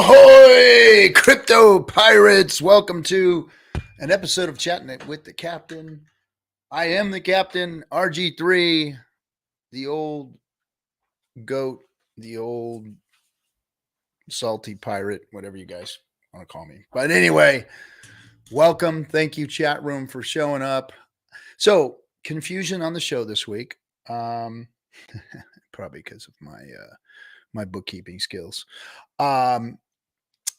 Ahoy, crypto pirates! Welcome to an episode of Chattin with the Captain. I am the Captain, RG3, the old goat, the old salty pirate, whatever you guys want to call me. But anyway, welcome. Thank you, chat room, for showing up. So, confusion on the show this week. Probably because of my bookkeeping skills.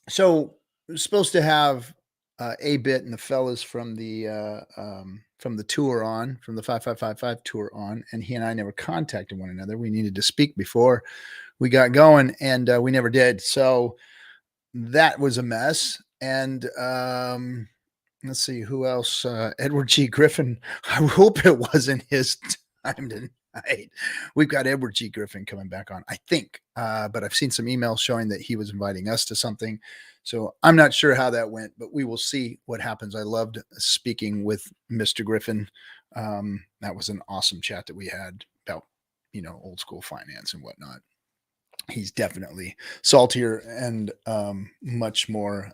So we're supposed to have a bit and the fellas from the tour on, from the 5555 tour on, and he and I never contacted one another. We needed to speak before we got going, and we never did. So that was a mess. And let's see who else. Edward G. Griffin. I hope it wasn't his time tonight. We've got Edward G. Griffin coming back on, I think, but I've seen some emails showing that he was inviting us to something. So I'm not sure how that went, but we will see what happens. I loved speaking with Mr. Griffin. That was an awesome chat that we had about, old school finance and whatnot. He's definitely saltier and much more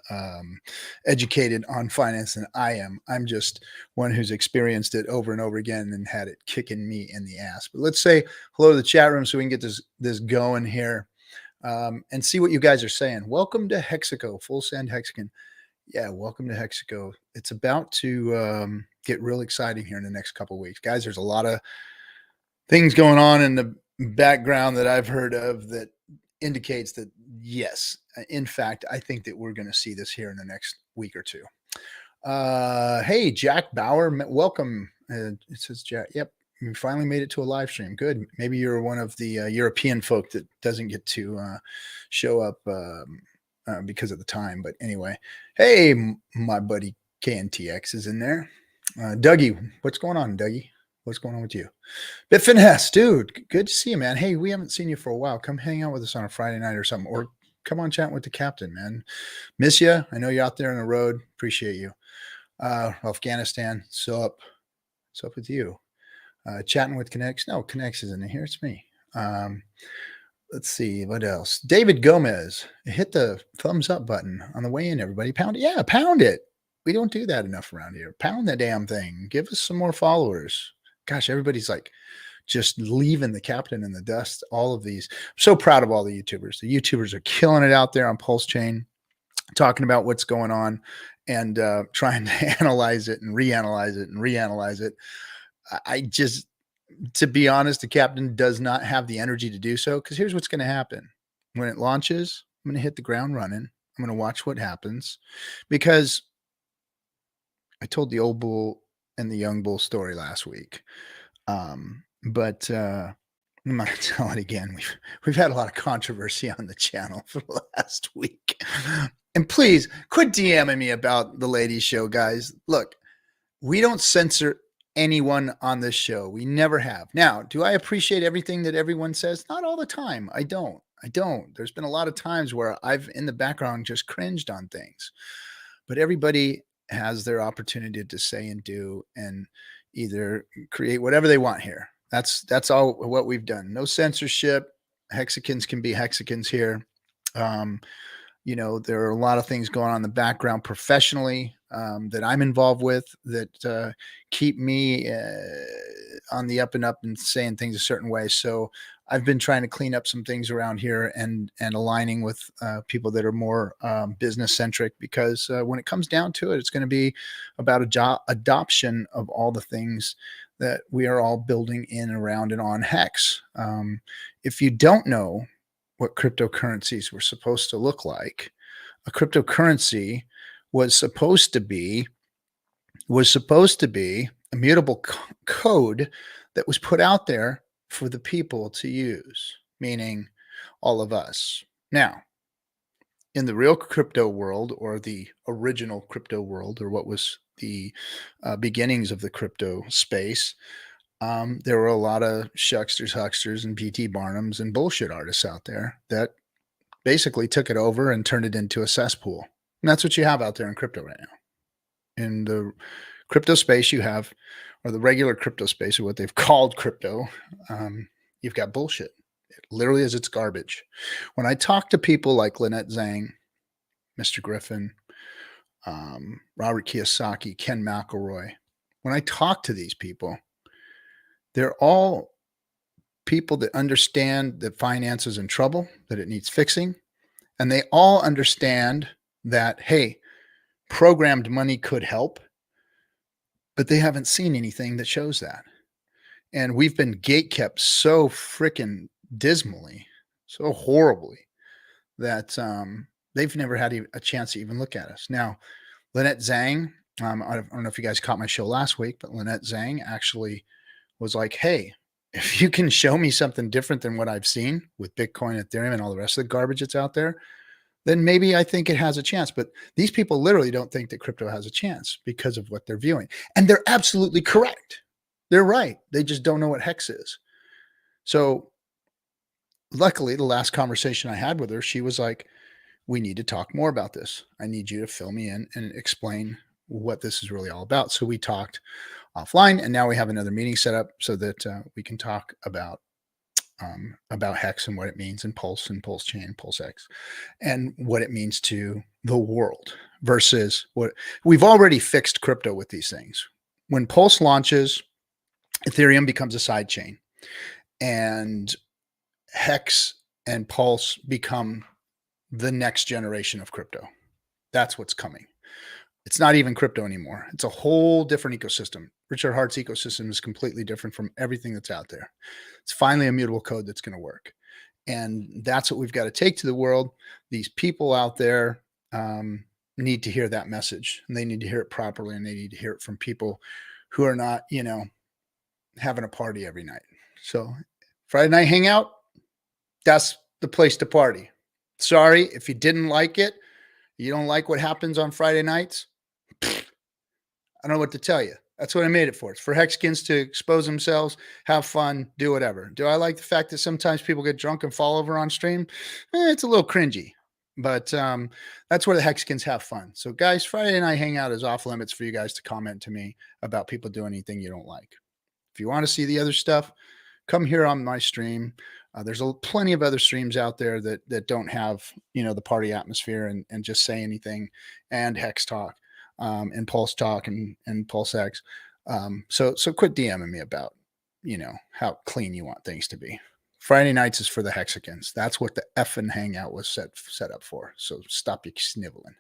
educated on finance than I am. I'm just one who's experienced it over and over again and had it kicking me in the ass. But let's say hello to the chat room so we can get this going here and see what you guys are saying. Welcome to Hexaco, Full Send Hexagon. Yeah, welcome to Hexaco. It's about to get real exciting here in the next couple of weeks. Guys, there's a lot of things going on in the background that I've heard of that indicates that, yes, in fact, I think that we're going to see this here in the next week or two. Hey, Jack Bauer, welcome. It says Jack. Yep, you finally made it to a live stream. Good. Maybe you're one of the European folk that doesn't get to show up because of the time. But anyway, hey, my buddy KNTX is in there. Dougie, what's going on, Dougie? What's going on with you? Biffin Hess, dude, good to see you, man. Hey, we haven't seen you for a while. Come hang out with us on a Friday night or something, or come on chat with the Captain, man. Miss you. I know you're out there on the road. Appreciate you. Afghanistan, so up with you. Chatting with Connects. No, Connects isn't in here. It's me. Let's see. What else? David Gomez, hit the thumbs up button on the way in, everybody. Pound it. Yeah, pound it. We don't do that enough around here. Pound that damn thing. Give us some more followers. Gosh, everybody's like just leaving the Captain in the dust. All of these. I'm so proud of all the YouTubers. The YouTubers are killing it out there on Pulse Chain, talking about what's going on and trying to analyze it and reanalyze it and reanalyze it. I just, to be honest, the Captain does not have the energy to do so, because here's what's going to happen. When it launches, I'm going to hit the ground running. I'm going to watch what happens, because I told the old bull and the young bull story last week. But I'm not going to tell it again. We've had a lot of controversy on the channel for the last week. And please quit DMing me about the ladies show, guys. Look, we don't censor anyone on this show. We never have. Now, do I appreciate everything that everyone says? Not all the time. I don't. There's been a lot of times where I've in the background just cringed on things. But everybody has their opportunity to say and do and either create whatever they want here. That's all what we've done. No censorship. Hexicans can be Hexicans here. There are a lot of things going on in the background professionally that I'm involved with that keep me on the up and up and saying things a certain way. So I've been trying to clean up some things around here and aligning with people that are more business centric, because when it comes down to it, it's going to be about adoption of all the things that we are all building in, around, and on Hex. If you don't know what cryptocurrencies were supposed to look like, a cryptocurrency was supposed to be a mutable code that was put out there for the people to use, meaning all of us. Now, in the real crypto world, or the original crypto world, or what was the beginnings of the crypto space, there were a lot of shucksters, hucksters, and PT Barnums and bullshit artists out there that basically took it over and turned it into a cesspool. And that's what you have out there in crypto right now. In the crypto space, you have, or the regular crypto space, or what they've called crypto, you've got bullshit. It literally is, it's garbage. When I talk to people like Lynette Zhang Mr. Griffin, Robert Kiyosaki, Ken McElroy. When I talk to these people, they're all people that understand that finance is in trouble, that it needs fixing. And they all understand that, hey, programmed money could help, but they haven't seen anything that shows that. And we've been gatekept so freaking dismally, so horribly, that they've never had a chance to even look at us. Now, Lynette Zhang, I don't know if you guys caught my show last week, but Lynette Zhang actually was like, hey, if you can show me something different than what I've seen with Bitcoin, Ethereum, and all the rest of the garbage that's out there, then maybe I think it has a chance. But these people literally don't think that crypto has a chance because of what they're viewing. And they're absolutely correct. They're right. They just don't know what hex is. So luckily, the last conversation I had with her, she was like, we need to talk more about this. I need you to fill me in and explain what this is really all about. So we talked offline, and now we have another meeting set up so that we can talk about hex and what it means, and pulse chain, pulse X, and what it means to the world versus what we've already fixed crypto with these things. When pulse launches, Ethereum becomes a side chain, and hex and pulse become the next generation of crypto. That's what's coming. It's not even crypto anymore. It's a whole different ecosystem. Richard Hart's ecosystem is completely different from everything that's out there. It's finally immutable code that's going to work. And that's what we've got to take to the world. These people out there need to hear that message, and they need to hear it properly, and they need to hear it from people who are not, having a party every night. So Friday night hangout, that's the place to party. Sorry if you didn't like it. You don't like what happens on Friday nights. I don't know what to tell you. That's what I made it for. It's for Hexkins to expose themselves, have fun, do whatever. Do I like the fact that sometimes people get drunk and fall over on stream? It's a little cringy, but that's where the Hexkins have fun. So guys, Friday night hangout is off limits for you guys to comment to me about people doing anything you don't like. If you want to see the other stuff, come here on my stream. There's plenty of other streams out there that don't have, the party atmosphere and just say anything, and Hex Talk, and Pulse Talk and Pulse X. So quit DMing me about, how clean you want things to be. Friday nights is for the Hexicans. That's what the FN Hangout was set up for. So stop your sniveling.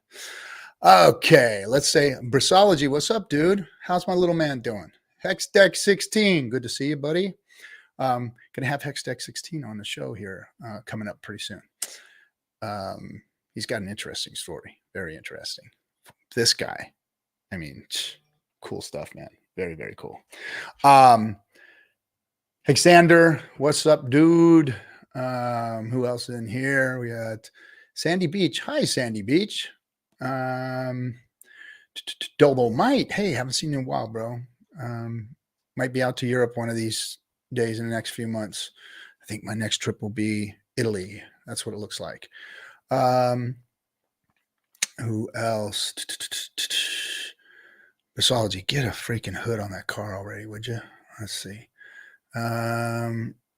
Okay, let's say Brissology. What's up, dude? How's my little man doing? Hex Deck 16. Good to see you, buddy. Gonna have Hex Deck 16 on the show here coming up pretty soon. He's got an interesting story. Very interesting. This guy, cool stuff, man. Very, very cool. Hexander, what's up, dude? Who else in here? We got Sandy Beach. Hi, Sandy Beach. Dolomite. Hey, haven't seen you in a while, bro. Might be out to Europe one of these days in the next few months. I think my next trip will be Italy. That's what it looks like. Who else? Brissology, get a freaking hood on that car already, would you? Let's see.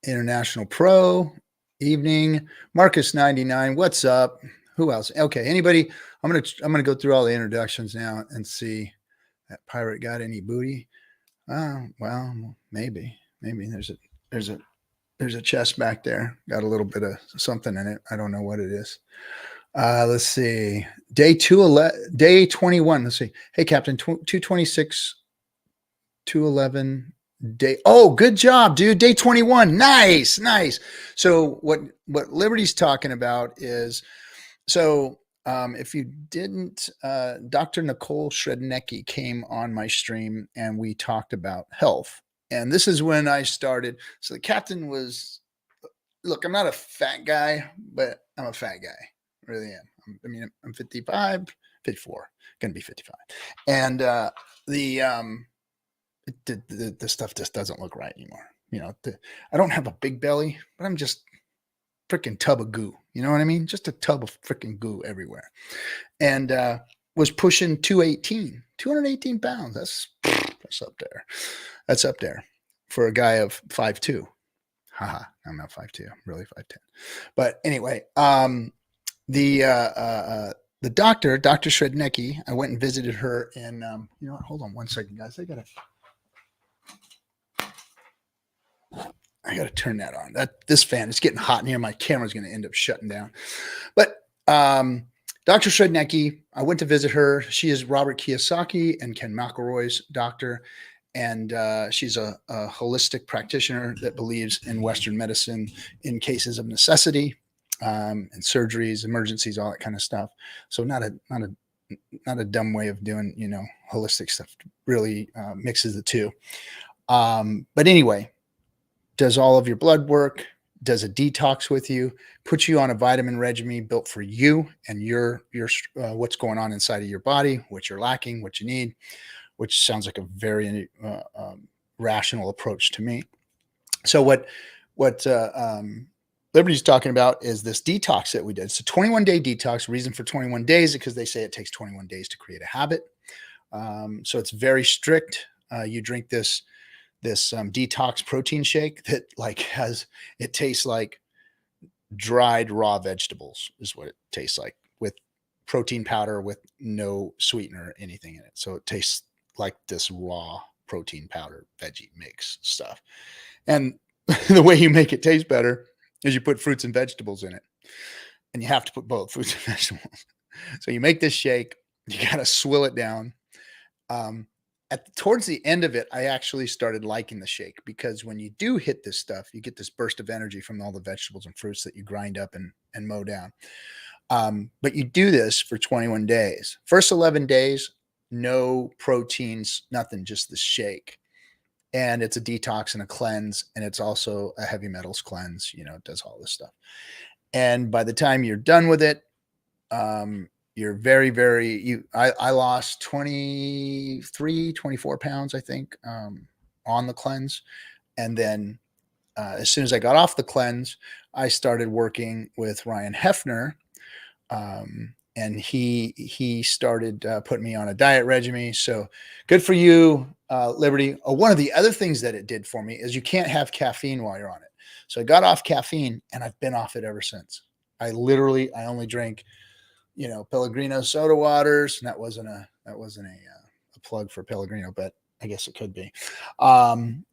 International Pro, evening. Marcus 99, what's up? Who else? Okay, anybody? I'm gonna go through all the introductions now and see that pirate got any booty. Well, maybe there's a chest back there. Got a little bit of something in it. I don't know what it is. Let's see. Day 21. Let's see. Hey, Captain, 226, 211 day. Oh, good job, dude. Day 21. Nice. So what Liberty's talking about is, if you didn't, Dr. Nicole Shrednecki came on my stream and we talked about health. And this is when I started. So the captain was, look, I'm not a fat guy, but I'm a fat guy. I really am. I'm 55, 54, going to be 55. And the stuff just doesn't look right anymore. I don't have a big belly, but I'm just freaking tub of goo. You know what I mean? Just a tub of freaking goo everywhere. And was pushing 218 pounds. That's up there. That's up there for a guy of 5'2". Haha, I'm not 5'2". I'm really 5'10". But anyway, the doctor, Dr. Shrednecki, I went and visited her in, you know what, hold on one second, guys. I gotta turn that on. This fan is getting hot in here. My camera's gonna end up shutting down. But Dr. Shrednecki, I went to visit her. She is Robert Kiyosaki and Ken McElroy's doctor. And she's a holistic practitioner that believes in Western medicine in cases of necessity, and surgeries, emergencies, all that kind of stuff. So not a dumb way of doing, you know, holistic stuff. Really mixes the two. But anyway, does all of your blood work, does a detox with you, puts you on a vitamin regimen built for you and your what's going on inside of your body, what you're lacking, what you need, which sounds like a very rational approach to me. So what Liberty's talking about is this detox that we did. So 21-day detox. Reason for 21 days is because they say it takes 21 days to create a habit. So it's very strict. You drink this detox protein shake that it tastes like dried raw vegetables is what it tastes like, with protein powder with no sweetener or anything in it. So it tastes like this raw protein powder veggie mix stuff. And the way you make it taste better is you put fruits and vegetables in it. And you have to put both fruits and vegetables. So you make this shake, you got to swill it down. Towards the end of it, I actually started liking the shake, because when you do hit this stuff, you get this burst of energy from all the vegetables and fruits that you grind up and mow down. But you do this for 21 days. First 11 days, no proteins, nothing, just the shake. And it's a detox and a cleanse. And it's also a heavy metals cleanse. You know, it does all this stuff. And by the time you're done with it, you're very, very, I lost 24 pounds, I think, on the cleanse. And then as soon as I got off the cleanse, I started working with Ryan Hefner. And he started putting me on a diet regimen. So good for you, Liberty. One of the other things that it did for me is you can't have caffeine while you're on it. So I got off caffeine and I've been off it ever since. I only drink, you know, Pellegrino soda waters. And that wasn't a plug for Pellegrino, but I guess it could be. And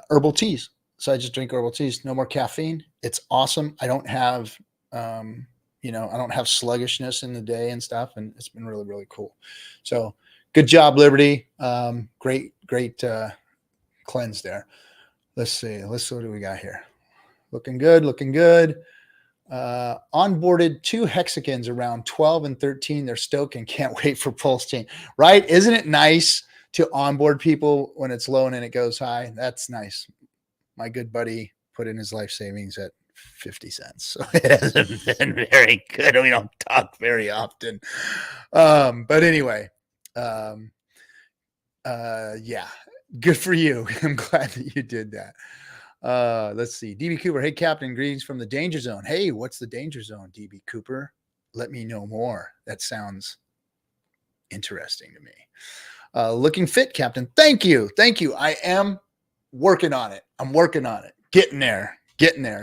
herbal teas. So I just drink herbal teas, no more caffeine. It's awesome. I don't have, you know, I don't have sluggishness in the day and stuff. And it's been really, really cool. So good job, Liberty. Great cleanse there. Let's see. What do we got here? Looking good. Onboarded 2 hexagons around 12 and 13. They're stoked and can't wait for Pulse Chain, right? Isn't it nice to onboard people when it's low and it goes high? That's nice. My good buddy put in his life savings at 50 cents. So it hasn't been very good. We don't talk very often. But anyway, yeah, good for you. I'm glad that you did that. Let's see. DB Cooper. Hey, Captain, greetings from the danger zone. Hey, what's the danger zone, DB Cooper? Let me know more. That sounds interesting to me. Looking fit, Captain. Thank you. I am working on it. I'm working on it. Getting there.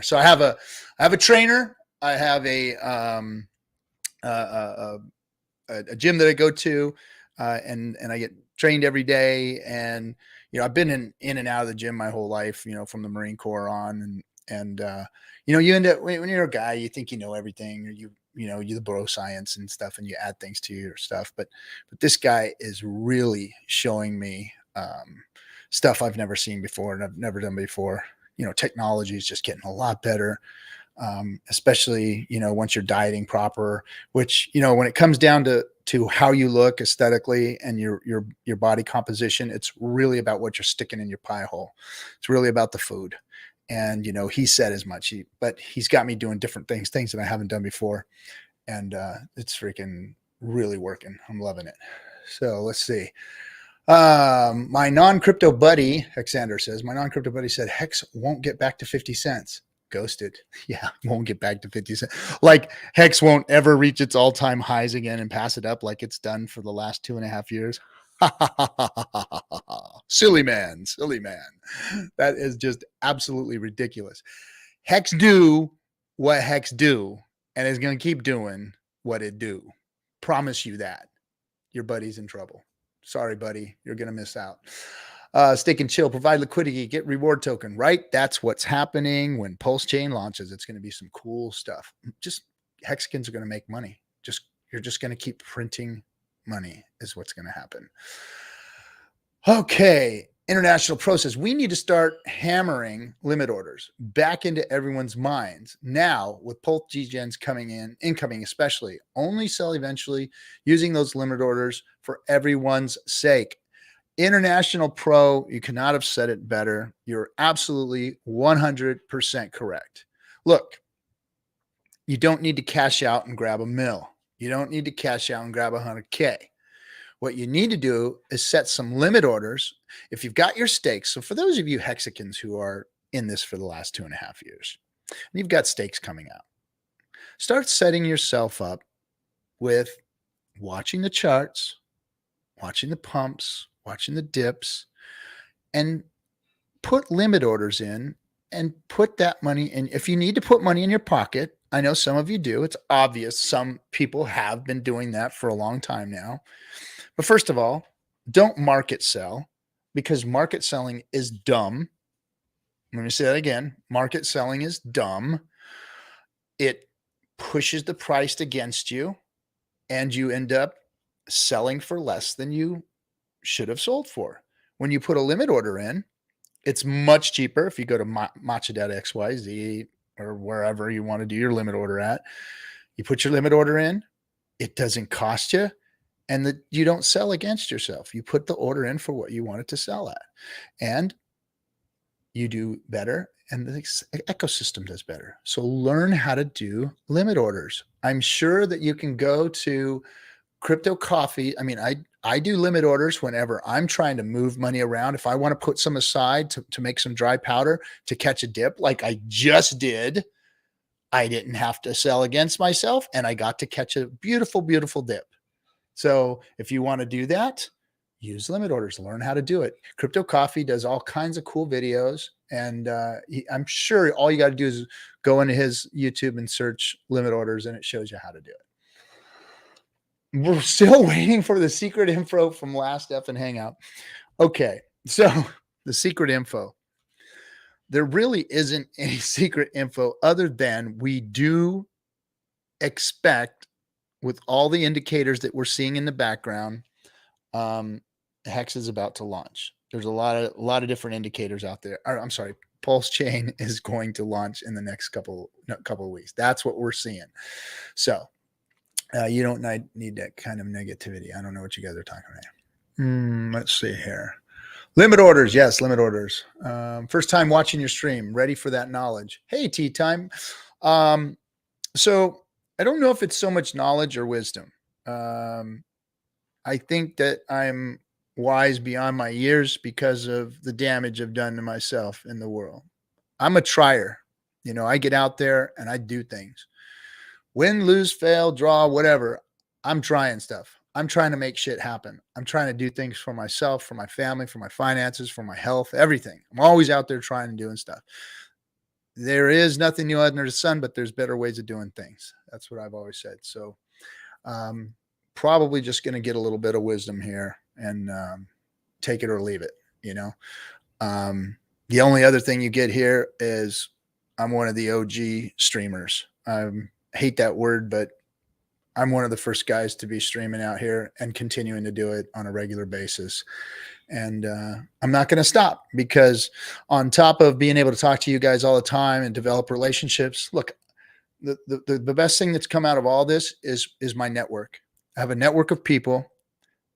So I have a trainer. I have a gym that I go to, and I get trained every day. And, you know, I've been in and out of the gym my whole life, you know, from the Marine Corps on. And you know, you end up, when you're a guy, you think you know everything, or you know, you're the bro science and stuff, and you add things to your stuff. But this guy is really showing me stuff I've never seen before and I've never done before. You know, technology is just getting a lot better, especially, you know, once you're dieting proper, which, you know, when it comes down to how you look aesthetically and your body composition, it's really about what you're sticking in your pie hole. It's really about the food. And, you know, he said as much, but he's got me doing different things that I haven't done before. And it's freaking really working. I'm loving it. So let's see. My non-crypto buddy, Hexander says, my non-crypto buddy said, Hex won't get back to 50 cents. Ghosted. Yeah, won't get back to 50 cents. Like Hex won't ever reach its all-time highs again and pass it up like it's done for the last 2.5 years. Silly man. That is just absolutely ridiculous. Hex do what Hex do, and it's going to keep doing what it do. Promise you that. Your buddy's in trouble. Sorry, buddy. You're going to miss out. Stick and chill, provide liquidity, get reward token, right? That's what's happening when Pulse Chain launches. It's going to be some cool stuff. Just hexagons are going to make money. You're just going to keep printing money is what's going to happen. Okay. International process. We need to start hammering limit orders back into everyone's minds. Now, with Pulse Gens incoming especially, only sell eventually using those limit orders for everyone's sake. International Pro, you could not have said it better. You're absolutely 100% correct. Look, you don't need to cash out and grab a mil. You don't need to cash out and grab 100K. What you need to do is set some limit orders. If you've got your stakes, so for those of you hexagons who are in this for the last 2.5 years, and you've got stakes coming out, start setting yourself up with watching the charts, watching the pumps, watching the dips, and put limit orders in and put that money in. If you need to put money in your pocket, I know some of you do. It's obvious. Some people have been doing that for a long time now. But first of all, don't market sell, because market selling is dumb. Let me say that again. Market selling is dumb. It pushes the price against you, and you end up selling for less than you should have sold for. When you put a limit order in, it's much cheaper. If you go to matcha.xyz or wherever you want to do your limit order at, you put your limit order in, it doesn't cost you, and you don't sell against yourself. You put the order in for what you want it to sell at, and you do better, and the ecosystem does better. So learn how to do limit orders. I'm sure that you can go to Crypto Coffee. I mean, I do limit orders whenever I'm trying to move money around. If I want to put some aside to make some dry powder to catch a dip like I just did, I didn't have to sell against myself, and I got to catch a beautiful, beautiful dip. So if you want to do that, use limit orders, learn how to do it. Crypto Coffee does all kinds of cool videos, and I'm sure all you got to do is go into his YouTube and search limit orders, and it shows you how to do it. We're still waiting for the secret info from last FN Hangout. Okay, so the secret info. There really isn't any secret info other than we do expect, with all the indicators that we're seeing in the background, Hex is about to launch. There's a lot of different indicators out there. I'm sorry, Pulse Chain is going to launch in the next couple of weeks. That's what we're seeing. So you don't need that kind of negativity. I don't know what you guys are talking about. Let's see here. Limit orders. Yes, limit orders. First time watching your stream. Ready for that knowledge. Hey, tea time. So I don't know if it's so much knowledge or wisdom. I think that I'm wise beyond my years because of the damage I've done to myself in the world. I'm a trier. You know, I get out there and I do things. Win, lose, fail, draw, whatever. I'm trying stuff. I'm trying to make shit happen. I'm trying to do things for myself, for my family, for my finances, for my health, everything. I'm always out there trying and doing stuff. There is nothing new under the sun, but there's better ways of doing things. That's what I've always said. So probably just going to get a little bit of wisdom here and take it or leave it. You know, the only other thing you get here is I'm one of the OG streamers. I hate that word, but I'm one of the first guys to be streaming out here and continuing to do it on a regular basis. And I'm not going to stop, because on top of being able to talk to you guys all the time and develop relationships, look, the best thing that's come out of all this is my network. I have a network of people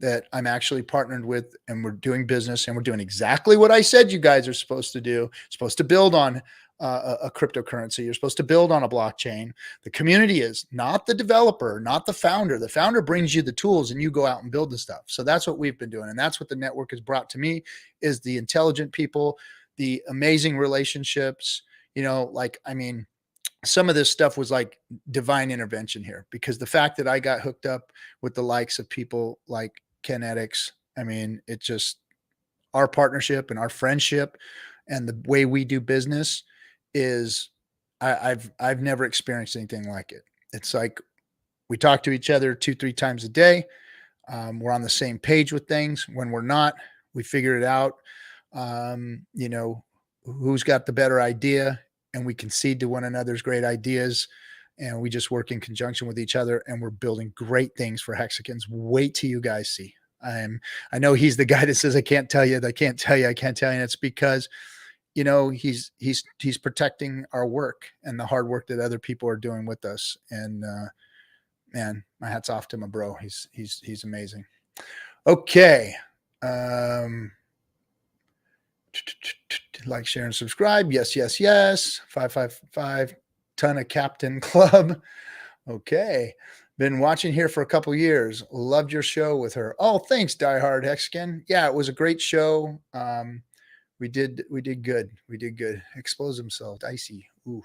that I'm actually partnered with, and we're doing business, and we're doing exactly what I said you guys are supposed to do. You're supposed to build on a cryptocurrency. You're supposed to build on a blockchain. The community is, not the developer, not the founder. The founder brings you the tools and you go out and build the stuff. So that's what we've been doing. And that's what the network has brought to me, is the intelligent people, the amazing relationships. You know, like, I mean, some of this stuff was like divine intervention here, because the fact that I got hooked up with the likes of people like Kinetics, I mean, it just, our partnership and our friendship and the way we do business is, I've never experienced anything like it. It's like we talk to each other 2-3 times a day. We're on the same page with things. When we're not, we figure it out. Who's got the better idea, and we concede to one another's great ideas, and we just work in conjunction with each other, and we're building great things for Hexicans. Wait till you guys see. I know he's the guy that says, I can't tell you, I can't tell you. And it's because, he's protecting our work and the hard work that other people are doing with us. And, man, my hat's off to my bro. He's amazing. Okay. Like, share, and subscribe. Yes. 555 ton of Captain Club. Okay. Been watching here for a couple years. Loved your show with her. Oh, thanks, Diehard Hexican. Yeah, it was a great show. We did good. We did good. Expose himself. Dicey. Ooh.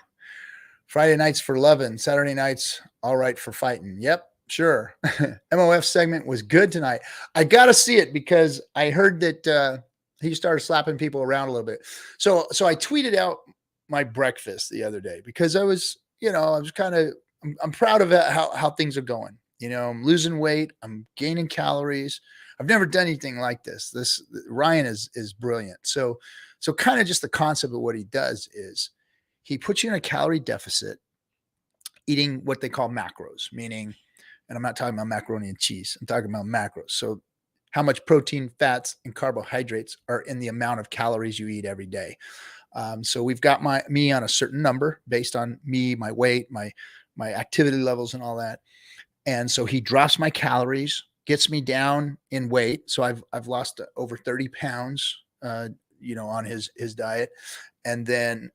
Friday nights for loving. Saturday nights, all right for fighting. Yep, sure. MOF segment was good tonight. I got to see it because I heard that he started slapping people around a little bit. So I tweeted out my breakfast the other day because I was kind of, I'm proud of how things are going. I'm losing weight. I'm gaining calories. I've never done anything like this. Ryan is brilliant. So kind of just the concept of what he does is he puts you in a calorie deficit, eating what they call macros, meaning, and I'm not talking about macaroni and cheese. I'm talking about macros. So how much protein, fats, and carbohydrates are in the amount of calories you eat every day. So we've got me on a certain number based on me, my weight, my activity levels, and all that. And so he drops my calories, gets me down in weight. So I've lost over 30 pounds, on his diet. And then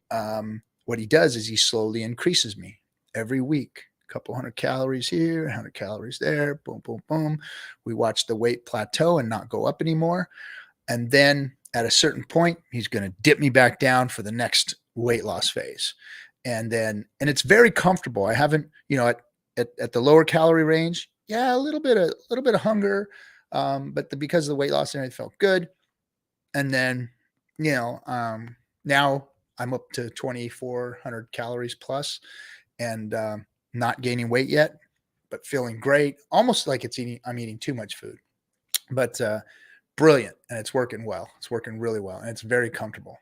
what he does is he slowly increases me every week. A couple 100 calories here, 100 calories there, boom, boom, boom. We watch the weight plateau and not go up anymore. And then at a certain point, he's going to dip me back down for the next weight loss phase. And it's very comfortable. I haven't, at the lower calorie range, a little bit of hunger, but because of the weight loss and everything felt good. And then, now I'm up to 2,400 calories plus, and not gaining weight yet, but feeling great. Almost like I'm eating too much food, but brilliant, and it's working well. It's working really well, and it's very comfortable.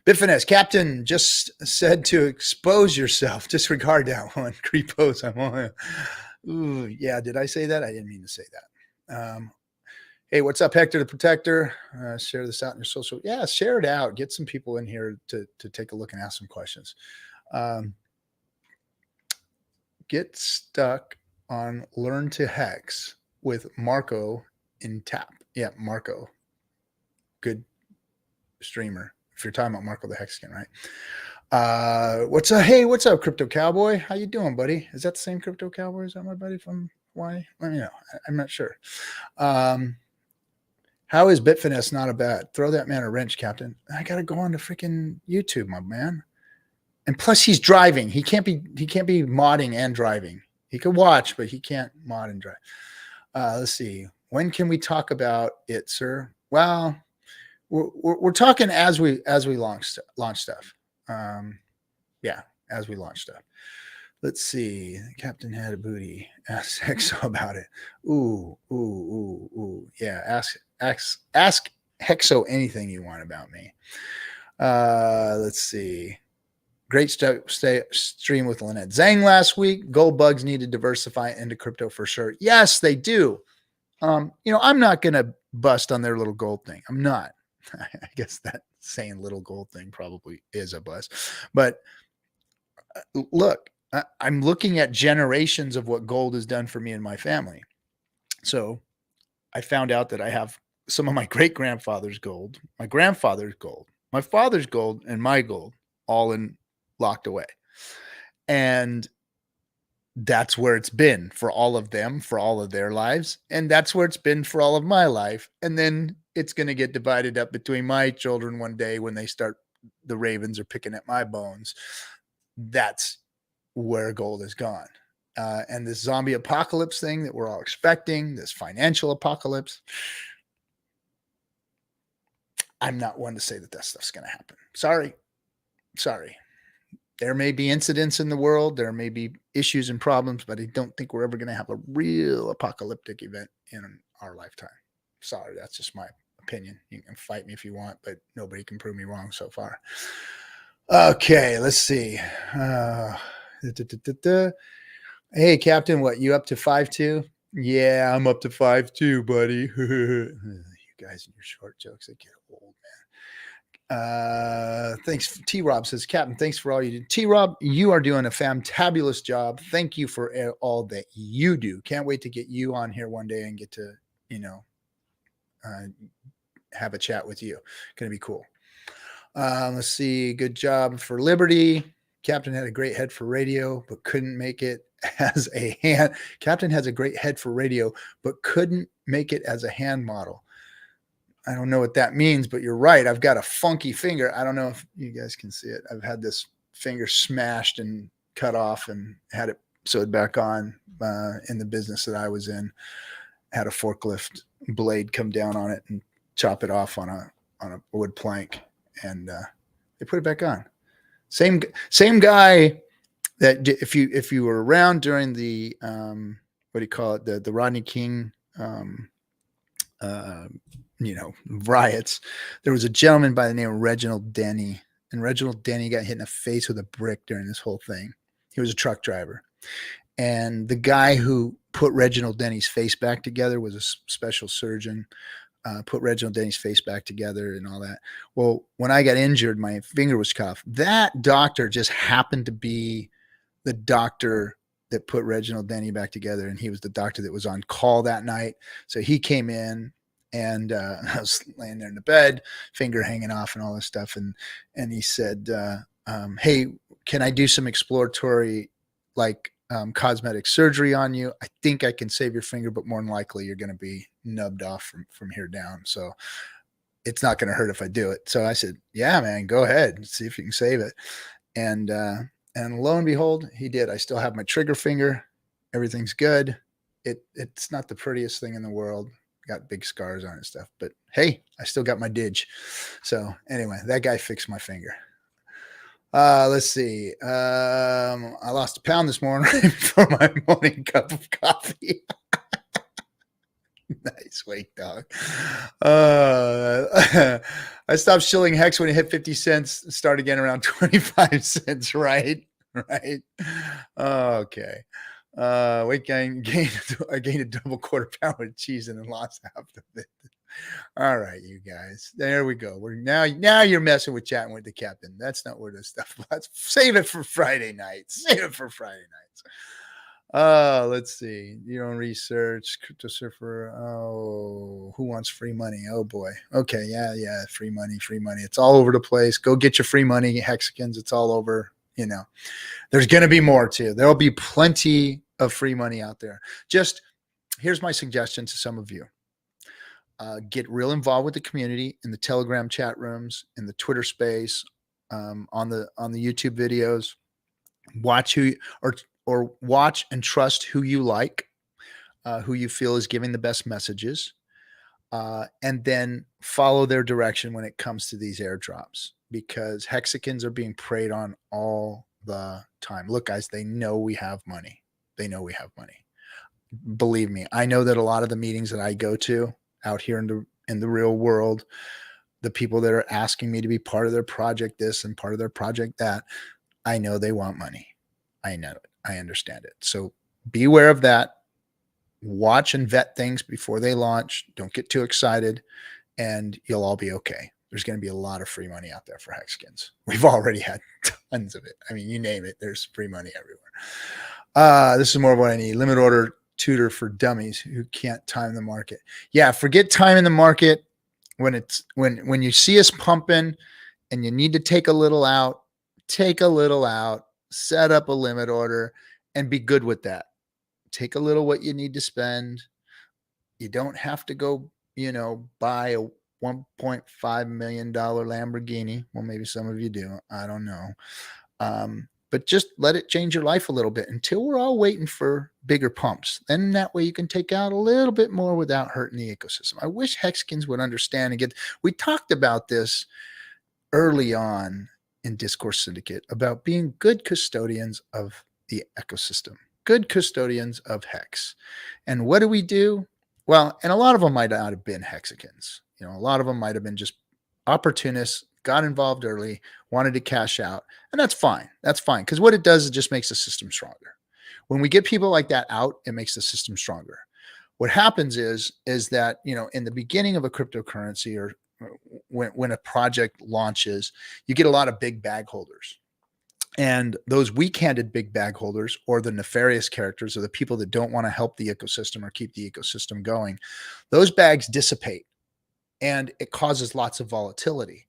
Bitfinesse Captain just said to expose yourself. Disregard that one. Creepos. I'm on. Ooh, yeah. Did I say that? I didn't mean to say that. Hey, what's up, Hector the Protector? Share this out in your social. Yeah, share it out. Get some people in here to take a look and ask some questions. Get stuck on Learn to Hex with Marco in Tap. Yeah, Marco. Good streamer. If you're talking about Marco the Hexican, right? What's up? Hey, what's up, Crypto Cowboy? How you doing, buddy? Is that the same Crypto Cowboy? Is that my buddy from Hawaii? Let me know. I'm not sure. How is Bitfinesse not a bad? Throw that man a wrench, Captain. I got to go on to freaking YouTube, my man. And plus, he's driving. He can't be modding and driving. He can watch, but he can't mod and drive. Let's see. When can we talk about it, sir? Well, we're talking as we launch stuff. As we launch stuff. Let's see. Captain had a booty. Ask Hexo about it. Ooh. Yeah. Ask Hexo anything you want about me. Let's see. Great stream with Lynette Zhang last week. Gold bugs need to diversify into crypto for sure. Yes, they do. I'm not going to bust on their little gold thing. I'm not. I guess that saying little gold thing probably is a bust. But look, I'm looking at generations of what gold has done for me and my family. So I found out that I have some of my great-grandfather's gold, my grandfather's gold, my father's gold, and my gold all locked away. And that's where it's been for all of them, for all of their lives. And that's where it's been for all of my life. And then it's going to get divided up between my children one day when the ravens are picking at my bones. That's where gold is gone. And this zombie apocalypse thing that we're all expecting, this financial apocalypse, I'm not one to say that stuff's going to happen. Sorry. There may be incidents in the world, there may be issues and problems, but I don't think we're ever going to have a real apocalyptic event in our lifetime. Sorry, that's just my opinion. You can fight me if you want, but nobody can prove me wrong so far. Okay, let's see. Hey, Captain, what, you up to 5'2"? Yeah, I'm up to 5'2", buddy. You guys and your short jokes, they get old, man. Thanks. T-Rob says, Captain, thanks for all you do. T-Rob, you are doing a fantabulous job. Thank you for all that you do. Can't wait to get you on here one day and get to, have a chat with you. Going to be cool. Let's see. Good job for Liberty. Captain had a great head for radio, but couldn't make it as a hand. Captain has a great head for radio, but couldn't make it as a hand model. I don't know what that means, but you're right. I've got a funky finger. I don't know if you guys can see it. I've had this finger smashed and cut off and had it sewed back on in the business that I was in. Had a forklift blade come down on it and chop it off on a wood plank, and they put it back on. Same guy that if you were around during the what do you call it, the Rodney King riots, there was a gentleman by the name of Reginald Denny, and Reginald Denny got hit in the face with a brick during this whole thing. He was a truck driver, and the guy who put Reginald Denny's face back together was a special surgeon. Put Reginald Denny's face back together and all that. Well, when I got injured, my finger was cuffed. That doctor just happened to be the doctor that put Reginald Denny back together, and he was the doctor that was on call that night. So he came in, and I was laying there in the bed, finger hanging off and all this stuff, and he said, hey, can I do some exploratory cosmetic surgery on you? I think I can save your finger, but more than likely you're going to be nubbed off from here down. So it's not going to hurt if I do it. So I said, yeah, man, go ahead. See if you can save it. And lo and behold, he did. I still have my trigger finger. Everything's good. It's not the prettiest thing in the world. Got big scars on it and stuff, but hey, I still got my dig. So anyway, that guy fixed my finger. Let's see. I lost 1 pound this morning for my morning cup of coffee. Nice wake, dog. I stopped shilling hex when it hit 50 cents. Start again around 25 cents. Right. Okay. Weight gain. I gained a double quarter pound of cheese and then lost half of it. All right, you guys. There we go. We're now you're messing with Chatting with the Captain. That's not where this stuff was. Save it for Friday nights. Let's see. Your own research, crypto surfer. Oh, who wants free money? Oh boy. Okay, yeah. Free money. It's all over the place. Go get your free money, Hexicans. It's all over. There's gonna be more too. There'll be plenty of free money out there. Just here's my suggestion to some of you. Get real involved with the community in the Telegram chat rooms, in the Twitter space, on the YouTube videos. Watch or watch and trust who you like, who you feel is giving the best messages, and then follow their direction when it comes to these airdrops, because Hexicans are being preyed on all the time. Look, guys, they know we have money. Believe me, I know that a lot of the meetings that I go to out here in the real world, the people that are asking me to be part of their project this and part of their project that, I know they want money. I know it. I understand it. So be aware of that. Watch and vet things before they launch. Don't get too excited, and you'll all be okay. There's going to be a lot of free money out there for Hexicans. We've already had tons of it. I mean, you name it, there's free money everywhere. This is more of what I need. Limit order tutor for dummies who can't time the market. Yeah, forget time in the market. When you see us pumping and you need to take a little out, set up a limit order and be good with that. Take a little what you need to spend. You don't have to go, buy a $1.5 million Lamborghini. Well, maybe some of you do. I don't know. But just let it change your life a little bit until we're all waiting for bigger pumps. Then that way you can take out a little bit more without hurting the ecosystem. I wish Hexicans would understand and we talked about this early on in Discourse Syndicate about being good custodians of the ecosystem, good custodians of Hex. And what do we do? Well, and a lot of them might not have been Hexicans. A lot of them might have been just opportunists, got involved early, wanted to cash out. And that's fine. That's fine. Because what it does, it just makes the system stronger. When we get people like that out, it makes the system stronger. What happens is that, in the beginning of a cryptocurrency or when a project launches, you get a lot of big bag holders. And those weak-handed big bag holders, or the nefarious characters, or the people that don't want to help the ecosystem or keep the ecosystem going, those bags dissipate and it causes lots of volatility.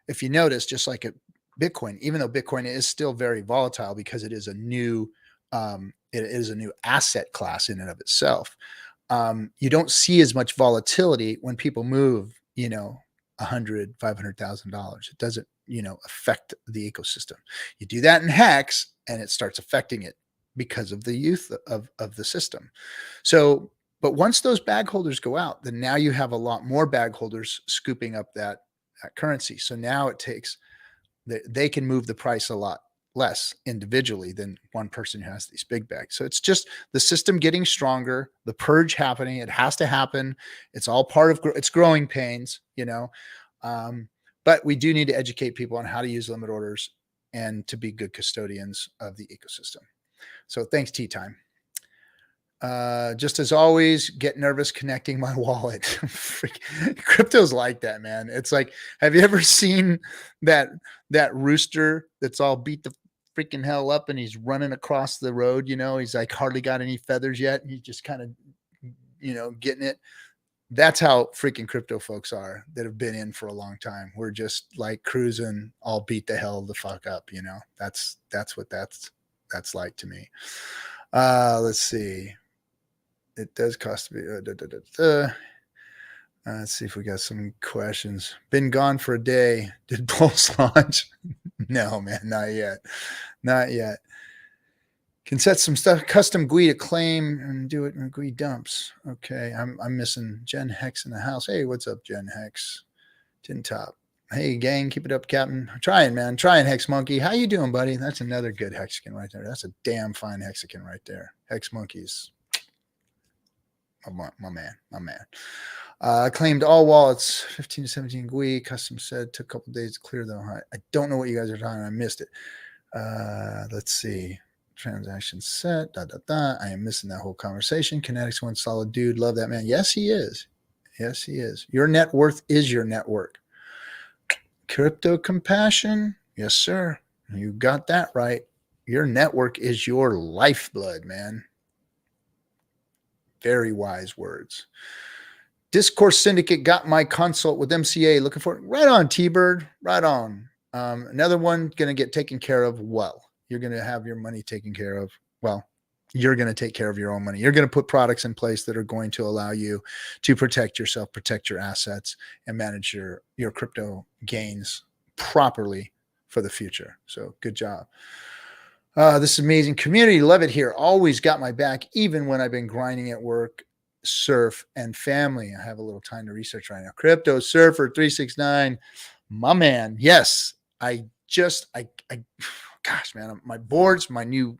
If you notice, just like at Bitcoin, even though Bitcoin is still very volatile because it is a new asset class in and of itself, you don't see as much volatility when people move, $100,000, $500,000. It doesn't, affect the ecosystem. You do that in Hex and it starts affecting it because of the youth of the system. So, but once those bag holders go out, then now you have a lot more bag holders scooping up that currency. So now it takes, they can move the price a lot less individually than one person who has these big bags. So it's just the system getting stronger, the purge happening. It has to happen. It's all part of it's growing pains, but we do need to educate people on how to use limit orders and to be good custodians of the ecosystem. So thanks, Tea Time. Just as always, get nervous connecting my wallet. Crypto's like that, man. It's like, have you ever seen that rooster that's all beat the freaking hell up and he's running across the road? He's like hardly got any feathers yet. And he's just kind of, getting it. That's how freaking crypto folks are that have been in for a long time. We're just like cruising, all beat the hell the fuck up. That's what that's like to me. Let's see. It does cost me. Let's see if we got some questions. Been gone for a day. Did Pulse launch? No, man, not yet. Not yet. Can set some stuff, custom GUI to claim and do it in GUI dumps. Okay, I'm missing Jen Hex in the house. Hey, what's up, Jen Hex? Tin Top. Hey, gang, keep it up, Captain. I'm trying, man. Trying, Hex Monkey. How you doing, buddy? That's another good Hexican right there. That's a damn fine Hexican right there. Hex Monkeys. My man. Claimed all wallets, 15 to 17 GUI. Custom said took a couple days to clear though. I don't know what you guys are talking about. I missed it. Let's see. Transaction set. I am missing that whole conversation. Kinetics one solid dude. Love that man. Yes, he is. Yes, he is. Your net worth is your network. Crypto compassion. Yes, sir. You got that right. Your network is your lifeblood, man. Very wise words. Discourse Syndicate got my consult with MCA. Looking for it. Right on, T-Bird. Right on. Another one going to get taken care of well. You're going to have your money taken care of. Well, you're going to take care of your own money. You're going to put products in place that are going to allow you to protect yourself, protect your assets, and manage your crypto gains properly for the future. So good job. This is amazing community. Love it here. Always got my back, even when I've been grinding at work, surf, and family. I have a little time to research right now. Crypto Surfer 369, my man. Yes, gosh, man, my boards, my new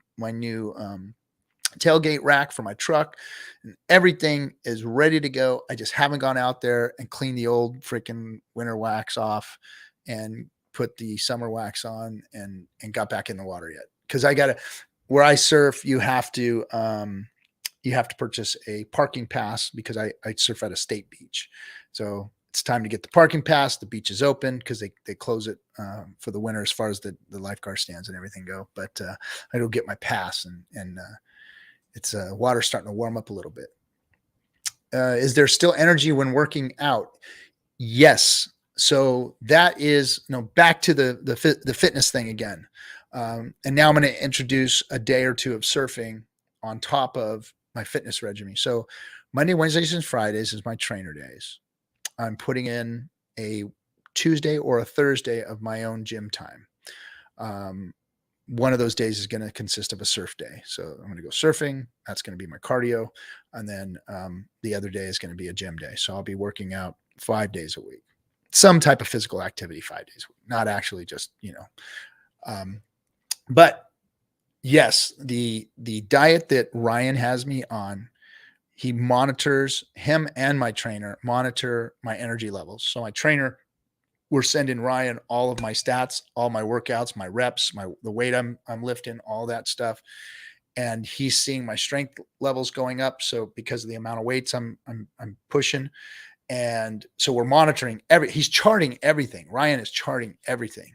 tailgate rack for my truck, and everything is ready to go. I just haven't gone out there and cleaned the old freaking winter wax off and put the summer wax on and got back in the water yet. Because where I surf, you have to purchase a parking pass because I surf at a state beach. So it's time to get the parking pass. The beach is open because they close it for the winter as far as the lifeguard stands and everything go. But I go get my pass and it's water starting to warm up a little bit. Is there still energy when working out? Yes. So that is, back to the fitness thing again. And now I'm going to introduce a day or two of surfing on top of my fitness regimen. So Monday, Wednesdays, and Fridays is my trainer days. I'm putting in a Tuesday or a Thursday of my own gym time. One of those days is going to consist of a surf day. So I'm going to go surfing. That's going to be my cardio. And then the other day is going to be a gym day. So I'll be working out 5 days a week. some type of physical activity 5 days a week, not actually just, but yes, the diet that Ryan has me on, he monitors, him and my trainer monitor my energy levels. So my trainer, we're sending Ryan all of my stats, all my workouts, my reps, the weight I'm lifting, all that stuff. And he's seeing my strength levels going up. So because of the amount of weights I'm pushing. And so we're monitoring he's charting everything. Ryan is charting everything.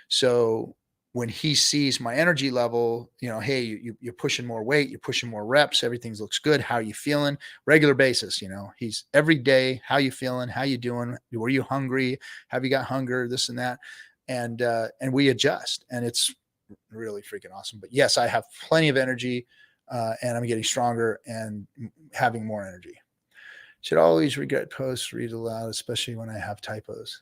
So when he sees my energy level, hey, you're pushing more weight, you're pushing more reps, everything looks good. How are you feeling? Regular basis, he's every day. How you feeling? How you doing? Were you hungry? Have you got hunger? This and that. And we adjust, and it's really freaking awesome. But yes, I have plenty of energy, and I'm getting stronger and having more energy. Should always regret posts, read aloud, especially when I have typos.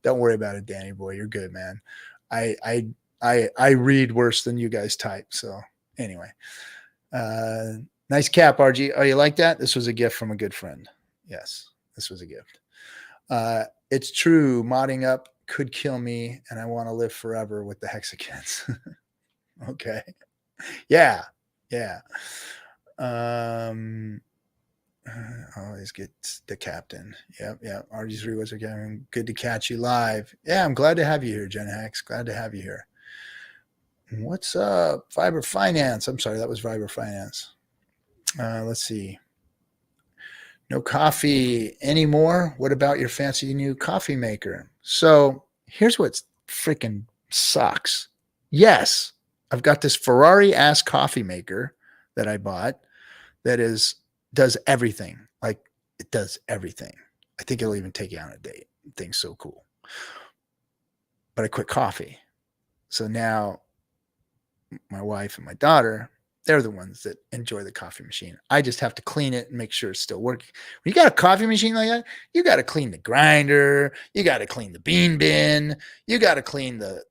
Don't worry about it, Danny boy. You're good, man. I read worse than you guys type. So anyway, nice cap, RG. Oh, you like that? This was a gift from a good friend. Yes, this was a gift. It's true. Modding up could kill me, and I want to live forever with the Hexicans. Okay. Yeah. Always get the captain. Yep. RG3 was again. Good to catch you live. Yeah, I'm glad to have you here, Gen Hex. Glad to have you here. What's up, Viber Finance? I'm sorry, that was Viber Finance. Let's see. No coffee anymore. What about your fancy new coffee maker? So here's what freaking sucks. Yes, I've got this Ferrari ass coffee maker that I bought that does everything. Like, it does everything. I think it'll even take you on a date. The thing's so cool. But I quit coffee. So now my wife and my daughter, they're the ones that enjoy the coffee machine. I just have to clean it and make sure it's still working. When you got a coffee machine like that, you got to clean the grinder. You got to clean the bean bin. You got to clean the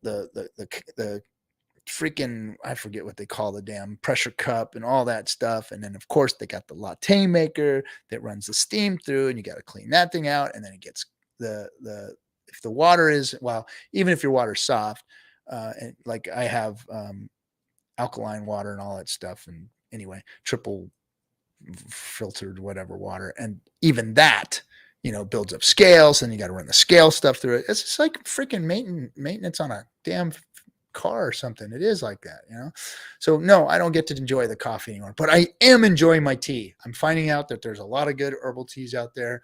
freaking, I forget what they call the damn pressure cup and all that stuff. And then of course they got the latte maker that runs the steam through, and you got to clean that thing out. And then it gets if the water is, well, even if your water's soft, and like I have alkaline water and all that stuff. And anyway, triple filtered whatever water. And even that, builds up scales, and you got to run the scale stuff through it. It's just like freaking maintenance on a damn car or something. It is like that, So no, I don't get to enjoy the coffee anymore, but I am enjoying my tea. I'm finding out that there's a lot of good herbal teas out there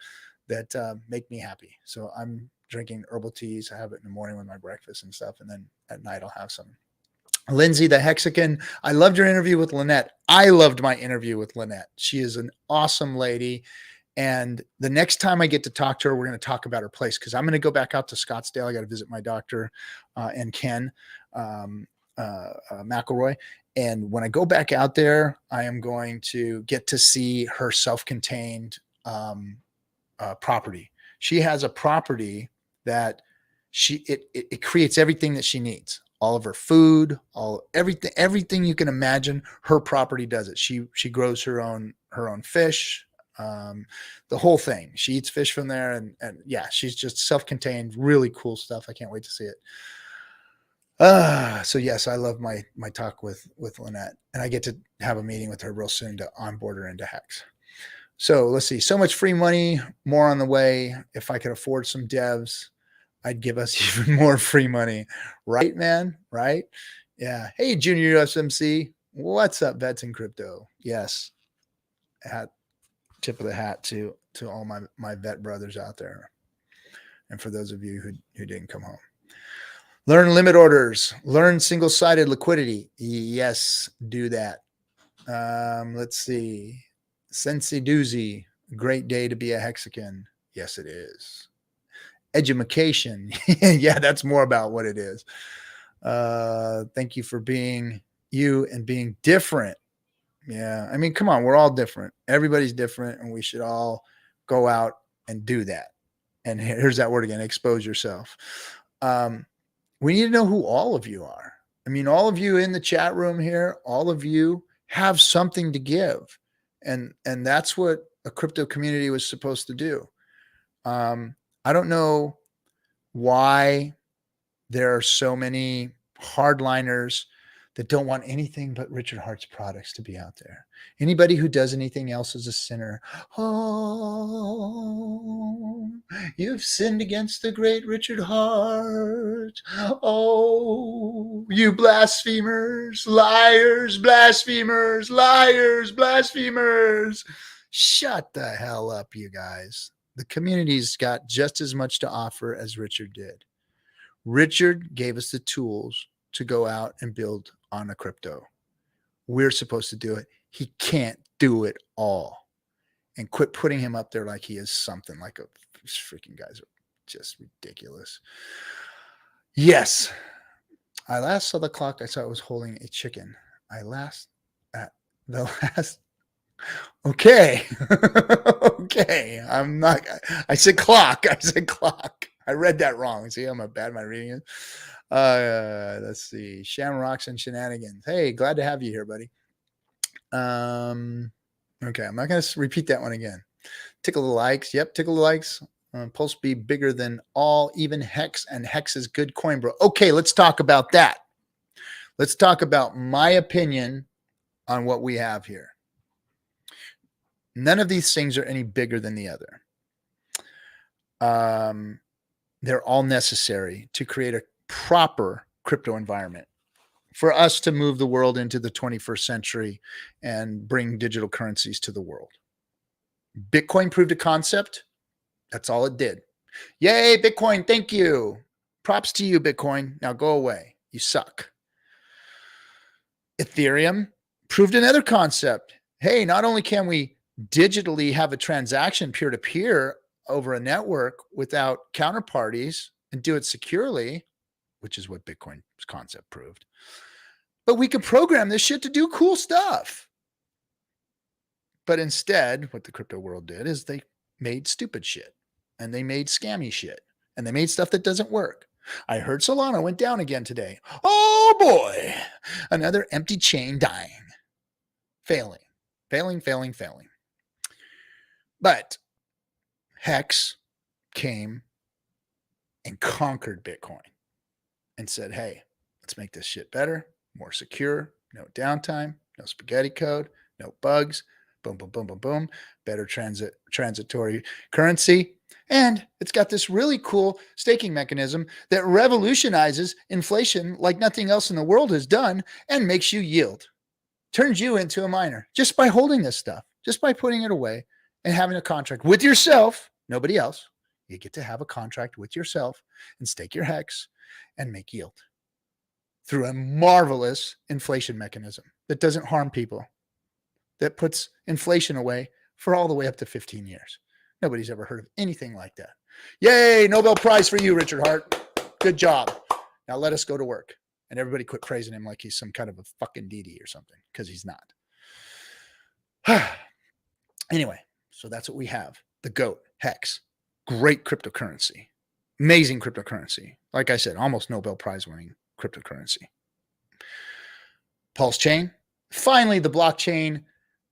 that make me happy. So I'm drinking herbal teas. I have it in the morning with my breakfast and stuff, and then at night I'll have some. Lindsay the Hexican, I loved your interview with Lynette. I loved my interview with Lynette. She is an awesome lady. And the next time I get to talk to her, we're going to talk about her place, because I'm going to go back out to Scottsdale. I got to visit my doctor and Ken McElroy. And when I go back out there, I am going to get to see her self-contained property. She has a property that it creates everything that she needs. All of her food, everything you can imagine, her property does it. She grows her own fish, the whole thing. She eats fish from there, and yeah, she's just self-contained, really cool stuff. I can't wait to see it. So yes, I love my talk with Lynette, and I get to have a meeting with her real soon to onboard her into Hex. So let's see, so much free money, more on the way. If I could afford some devs, I'd give us even more free money. Right, man? Right? Yeah. Hey, Junior USMC. What's up, Vets in Crypto? Yes. Tip of the hat to all my vet brothers out there. And for those of you who didn't come home. Learn limit orders. Learn single-sided liquidity. Yes, do that. Let's see. Sensi Doozy. Great day to be a Hexican. Yes, it is. Edumacation. Yeah, that's more about what it is. Thank you for being you and being different. Yeah, I mean, come on, we're all different. Everybody's different, and we should all go out and do that. And here's that word again, expose yourself. We need to know who all of you are. I mean, all of you in the chat room here, all of you have something to give. And that's what a crypto community was supposed to do. I don't know why there are so many hardliners that don't want anything but Richard Hart's products to be out there. Anybody who does anything else is a sinner. Oh, you've sinned against the great Richard Hart. Oh, you blasphemers, liars, blasphemers, liars, blasphemers. Shut the hell up, you guys. The community's got just as much to offer as Richard did. Richard gave us the tools to go out and build on a crypto. We're supposed to do it. He can't do it all. And quit putting him up there like he is something like a these freaking guys are just ridiculous. Yes. I last saw the clock. I saw it was holding a chicken. Okay. Okay. I said clock. I read that wrong. See, I'm bad at my reading it. Let's see. Shamrocks and Shenanigans. Hey, glad to have you here, buddy. Okay, I'm not going to repeat that one again. Tickle the likes. Yep, tickle the likes. Pulse be bigger than all, even Hex, and Hex is good coin, bro. Okay, let's talk about that. Let's talk about my opinion on what we have here. None of these things are any bigger than the other. They're all necessary to create a proper crypto environment for us to move the world into the 21st century and bring digital currencies to the world. Bitcoin proved a concept. That's all it did. Yay, Bitcoin. Thank you. Props to you, Bitcoin. Now go away. You suck. Ethereum proved another concept. Hey, not only can we digitally have a transaction peer-to-peer over a network without counterparties and do it securely, which is what Bitcoin's concept proved, but we could program this shit to do cool stuff. But instead, what the crypto world did is they made stupid shit and they made scammy shit and they made stuff that doesn't work. I heard Solana went down again today. Oh boy, another empty chain dying, failing. But Hex came and conquered Bitcoin and said, hey, let's make this shit better, more secure, no downtime, no spaghetti code, no bugs, boom, boom, boom, boom, boom, better transitory currency. And it's got this really cool staking mechanism that revolutionizes inflation like nothing else in the world has done and makes you yield, turns you into a miner just by holding this stuff, just by putting it away and having a contract with yourself, nobody else. You get to have a contract with yourself and stake your Hex and make yield through a marvelous inflation mechanism that doesn't harm people, that puts inflation away for all the way up to 15 years. Nobody's ever heard of anything like that. Yay, Nobel Prize for you, Richard Hart. Good job. Now let us go to work. And everybody quit praising him like he's some kind of a fucking deity or something, because he's not. Anyway, so that's what we have. The GOAT, Hex. Great cryptocurrency. Amazing cryptocurrency. Like I said, almost Nobel Prize winning cryptocurrency. Pulse chain. Finally, the blockchain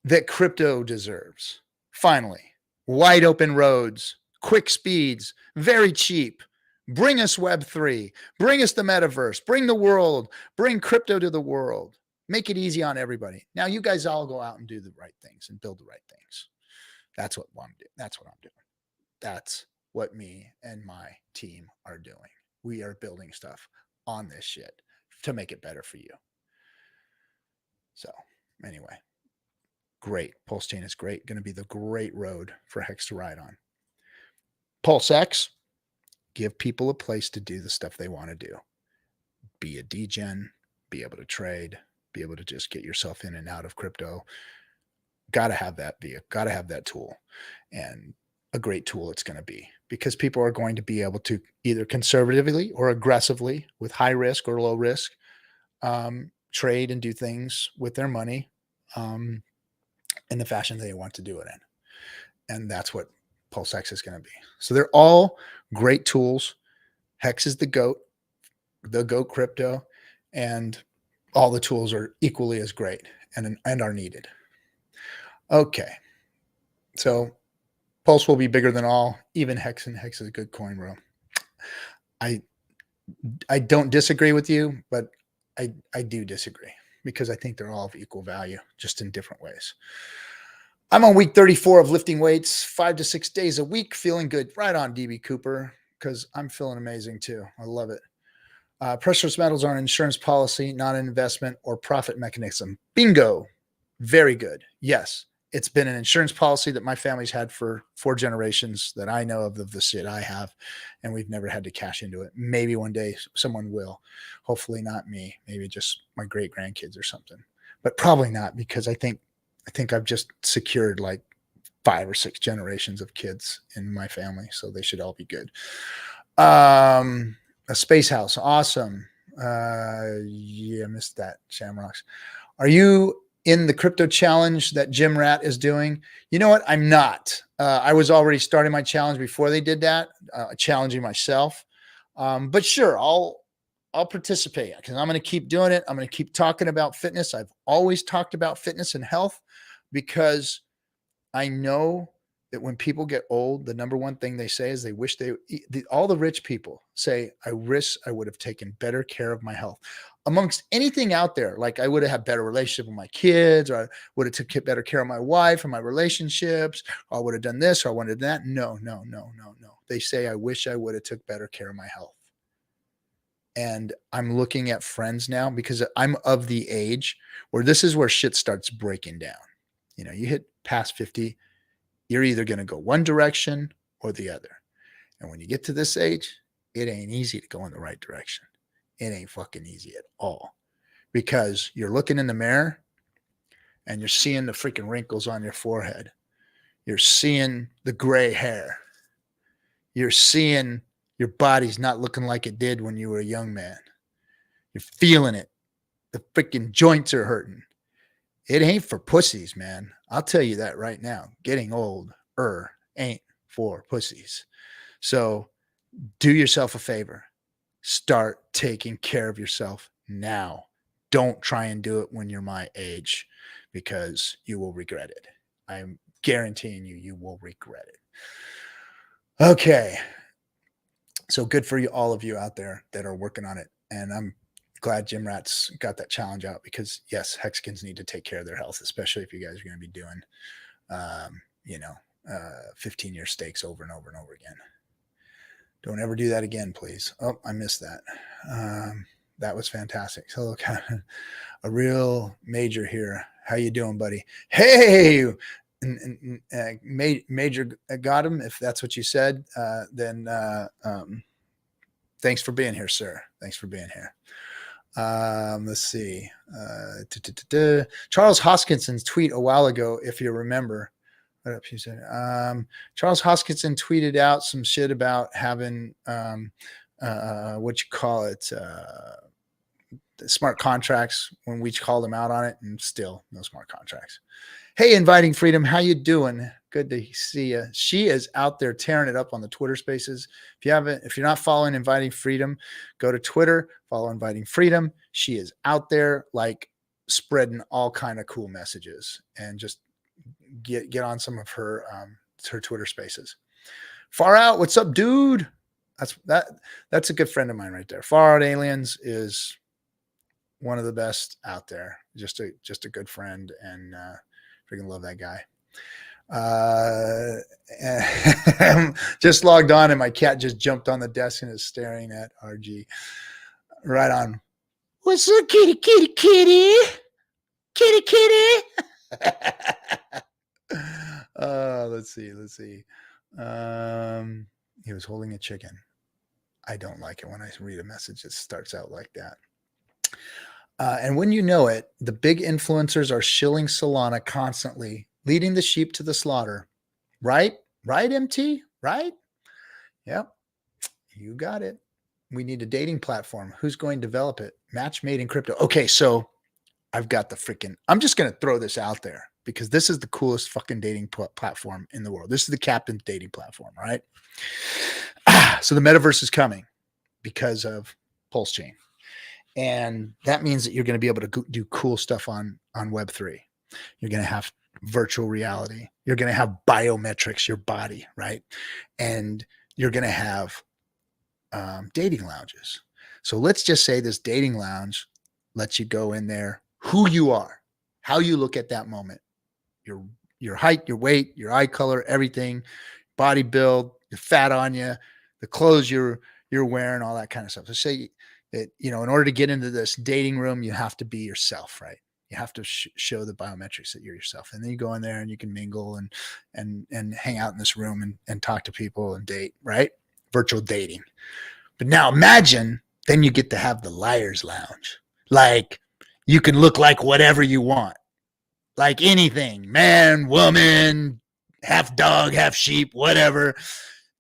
that crypto deserves. Finally. Wide open roads, quick speeds, very cheap. Bring us Web3. Bring us the metaverse. Bring the world. Bring crypto to the world. Make it easy on everybody. Now you guys all go out and do the right things and build the right things. That's what I'm doing. That's what I'm doing. That's what me and my team are doing. We are building stuff on this shit to make it better for you. So anyway, great. Pulse chain is great. Going to be the great road for Hex to ride on. Pulse X, give people a place to do the stuff they want to do. Be a degen, be able to trade, be able to just get yourself in and out of crypto. Got to have that got to have that tool, and a great tool it's going to be, because people are going to be able to either conservatively or aggressively, with high risk or low risk, trade and do things with their money in the fashion they want to do it in. And that's what Pulse X is going to be. So they're all great tools. Hex is the GOAT crypto, and all the tools are equally as great and are needed. Okay. So Pulse will be bigger than all, even Hex, and Hex is a good coin, bro. I don't disagree with you, but I do disagree because I think they're all of equal value, just in different ways. I'm on week 34 of lifting weights, 5 to 6 days a week, feeling good. Right on, DB Cooper, because I'm feeling amazing too. I love it. Precious metals are an insurance policy, not an investment or profit mechanism. Bingo. Very good. Yes, it's been an insurance policy that my family's had for 4 generations that I know of the shit I have, and we've never had to cash into it. Maybe one day someone will. Hopefully not me. Maybe just my great grandkids or something, but probably not, because I think I've just secured like 5 or 6 generations of kids in my family, so they should all be good. A space house. Awesome. Yeah, I missed that. Shamrocks. Are you in the crypto challenge that Jim Rat is doing? You know what? I'm not. I was already starting my challenge before they did that, challenging myself. But sure, I'll participate because I'm going to keep doing it. I'm going to keep talking about fitness. I've always talked about fitness and health because I know that when people get old, the number one thing they say is they wish all the rich people say, I wish I would have taken better care of my health. Amongst anything out there, like I would have had better relationship with my kids, or I would have took better care of my wife and my relationships, or I would have done this, or I wanted that. No. They say, I wish I would have took better care of my health. And I'm looking at friends now because I'm of the age where this is where shit starts breaking down. You know, you hit past 50, you're either going to go one direction or the other. And when you get to this age, it ain't easy to go in the right direction. It ain't fucking easy at all, because you're looking in the mirror and you're seeing the freaking wrinkles on your forehead. You're seeing the gray hair. You're seeing your body's not looking like it did when you were a young man. You're feeling it. The freaking joints are hurting. It ain't for pussies, man. I'll tell you that right now. Getting old ain't for pussies. So do yourself a favor. Start taking care of yourself now. Don't try and do it when you're my age, because you will regret it. I'm guaranteeing you will regret it. Okay. So good for you, all of you out there that are working on it. And I'm glad Jim Rat's got that challenge out, because yes, Hexicans need to take care of their health, especially if you guys are going to be doing, 15-year stakes over and over and over again. Don't ever do that again, please. Oh, I missed that. That was fantastic. So look, a real major here. How you doing, buddy? Hey, Major got him. If that's what you said, then thanks for being here, sir. Thanks for being here. Let's see. Charles Hoskinson's tweet a while ago, if you remember. What up, he said? Charles Hoskinson tweeted out some shit about having smart contracts when we called him out on it, and still no smart contracts. Hey, Inviting Freedom, how you doing? Good to see you. She is out there tearing it up on the Twitter Spaces. If you're not following Inviting Freedom, go to Twitter, follow Inviting Freedom. She is out there like spreading all kind of cool messages, and just get on some of her Twitter Spaces. Far Out, what's up, dude? That's a good friend of mine right there. Far Out Aliens is one of the best out there. Just a good friend, and freaking love that guy. Just logged on and my cat just jumped on the desk and is staring at RG. Right on. What's up, kitty, kitty, kitty? Kitty, kitty. Let's see. He was holding a chicken. I don't like it when I read a message that starts out like that. And when you know it, the big influencers are shilling Solana constantly, leading the sheep to the slaughter. Right? Right, MT? Right? Yep. You got it. We need a dating platform. Who's going to develop it? Match made in crypto. Okay, so I'm just going to throw this out there because this is the coolest fucking dating platform in the world. This is the Captain dating platform, right? So the metaverse is coming because of Pulse Chain. And that means that you're going to be able to do cool stuff on Web3. You're going to have virtual reality. You're going to have biometrics, your body, right? And you're going to have dating lounges. So let's just say this dating lounge lets you go in there, who you are, how you look at that moment, your height, your weight, your eye color, everything, body build, the fat on you, the clothes you're wearing, all that kind of stuff. So say that, in order to get into this dating room, you have to be yourself, right? You have to show the biometrics that you're yourself. And then you go in there and you can mingle and hang out in this room and talk to people and date, right? Virtual dating. But now imagine then you get to have the liar's lounge. Like you can look like whatever you want. Like anything, man, woman, half dog, half sheep, whatever.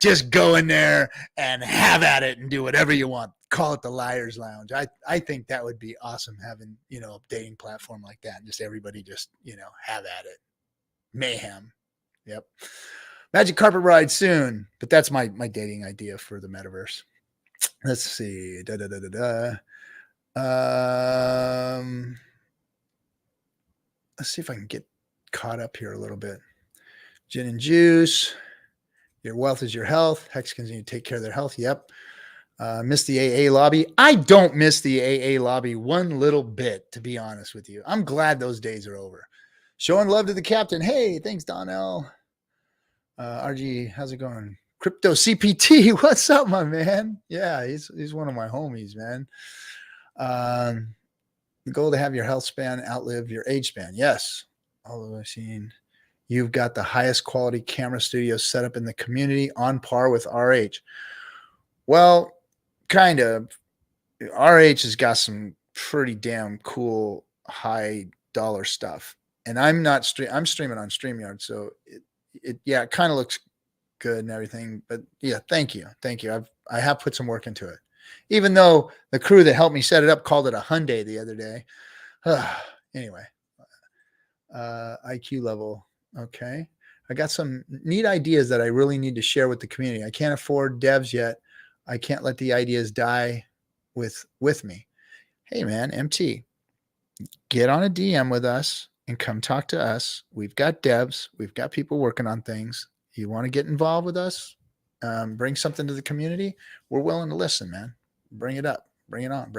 Just go in there and have at it and do whatever you want. Call it the Liars Lounge. I think that would be awesome having, a dating platform like that. And just everybody just, have at it. Mayhem. Yep. Magic carpet ride soon. But that's my dating idea for the metaverse. Let's see. Let's see if I can get caught up here a little bit. Gin and juice. Your wealth is your health. Hexicans need to take care of their health. Yep. Miss the AA lobby. I don't miss the AA lobby one little bit, to be honest with you. I'm glad those days are over. Showing love to the captain. Hey, thanks, Donnell. RG, how's it going? Crypto CPT, what's up, my man? Yeah, he's one of my homies, man. The goal to have your health span outlive your age span. Yes. Although I've seen you've got the highest quality camera studio set up in the community on par with RH. Well, kind of. RH has got some pretty damn cool high dollar stuff. And I'm streaming on StreamYard. So it kind of looks good and everything. But yeah, thank you. I have put some work into it. Even though the crew that helped me set it up called it a Hyundai the other day. Anyway, IQ level. Okay. I got some neat ideas that I really need to share with the community. I can't afford devs yet. I can't let the ideas die with me. Hey man, MT, get on a DM with us and come talk to us. We've got devs. We've got people working on things. You want to get involved with us? Bring something to the community. We're willing to listen, man. Bring it up. Bring it on.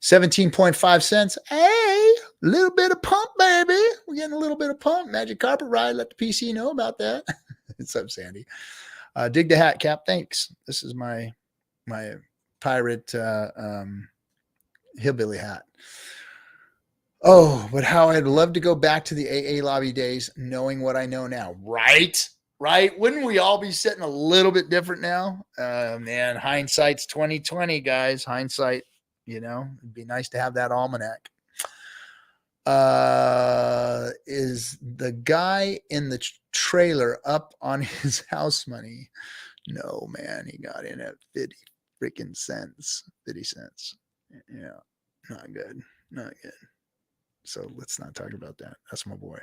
17.5 cents. Hey, a little bit of pump, baby. We're getting a little bit of pump. Magic carpet ride. Let the PC know about that. What's up, Sandy? Dig the hat, Cap. Thanks. This is my pirate hillbilly hat. Oh, but how I'd love to go back to the AA lobby days knowing what I know now. Right? Wouldn't we all be sitting a little bit different now? Man, hindsight's 2020, guys. Hindsight, it'd be nice to have that almanac. Is the guy in the trailer up on his house money? No, man, he got in at 50 cents. Yeah, not good. So let's not talk about that. That's my boy,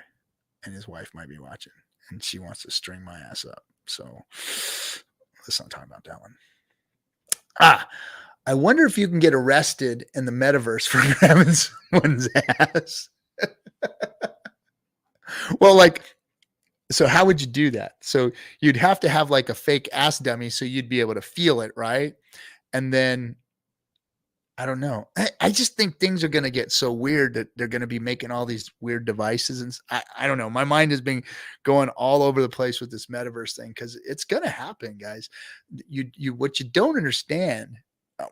and his wife might be watching, and she wants to string my ass up. So let's not talk about that one. I wonder if you can get arrested in the metaverse for grabbing someone's ass. Well, so how would you do that? So you'd have to have like a fake ass dummy so you'd be able to feel it, right? And then I don't know. I just think things are going to get so weird that they're going to be making all these weird devices. And I don't know. My mind has been going all over the place with this metaverse thing because it's going to happen, guys. What you don't understand,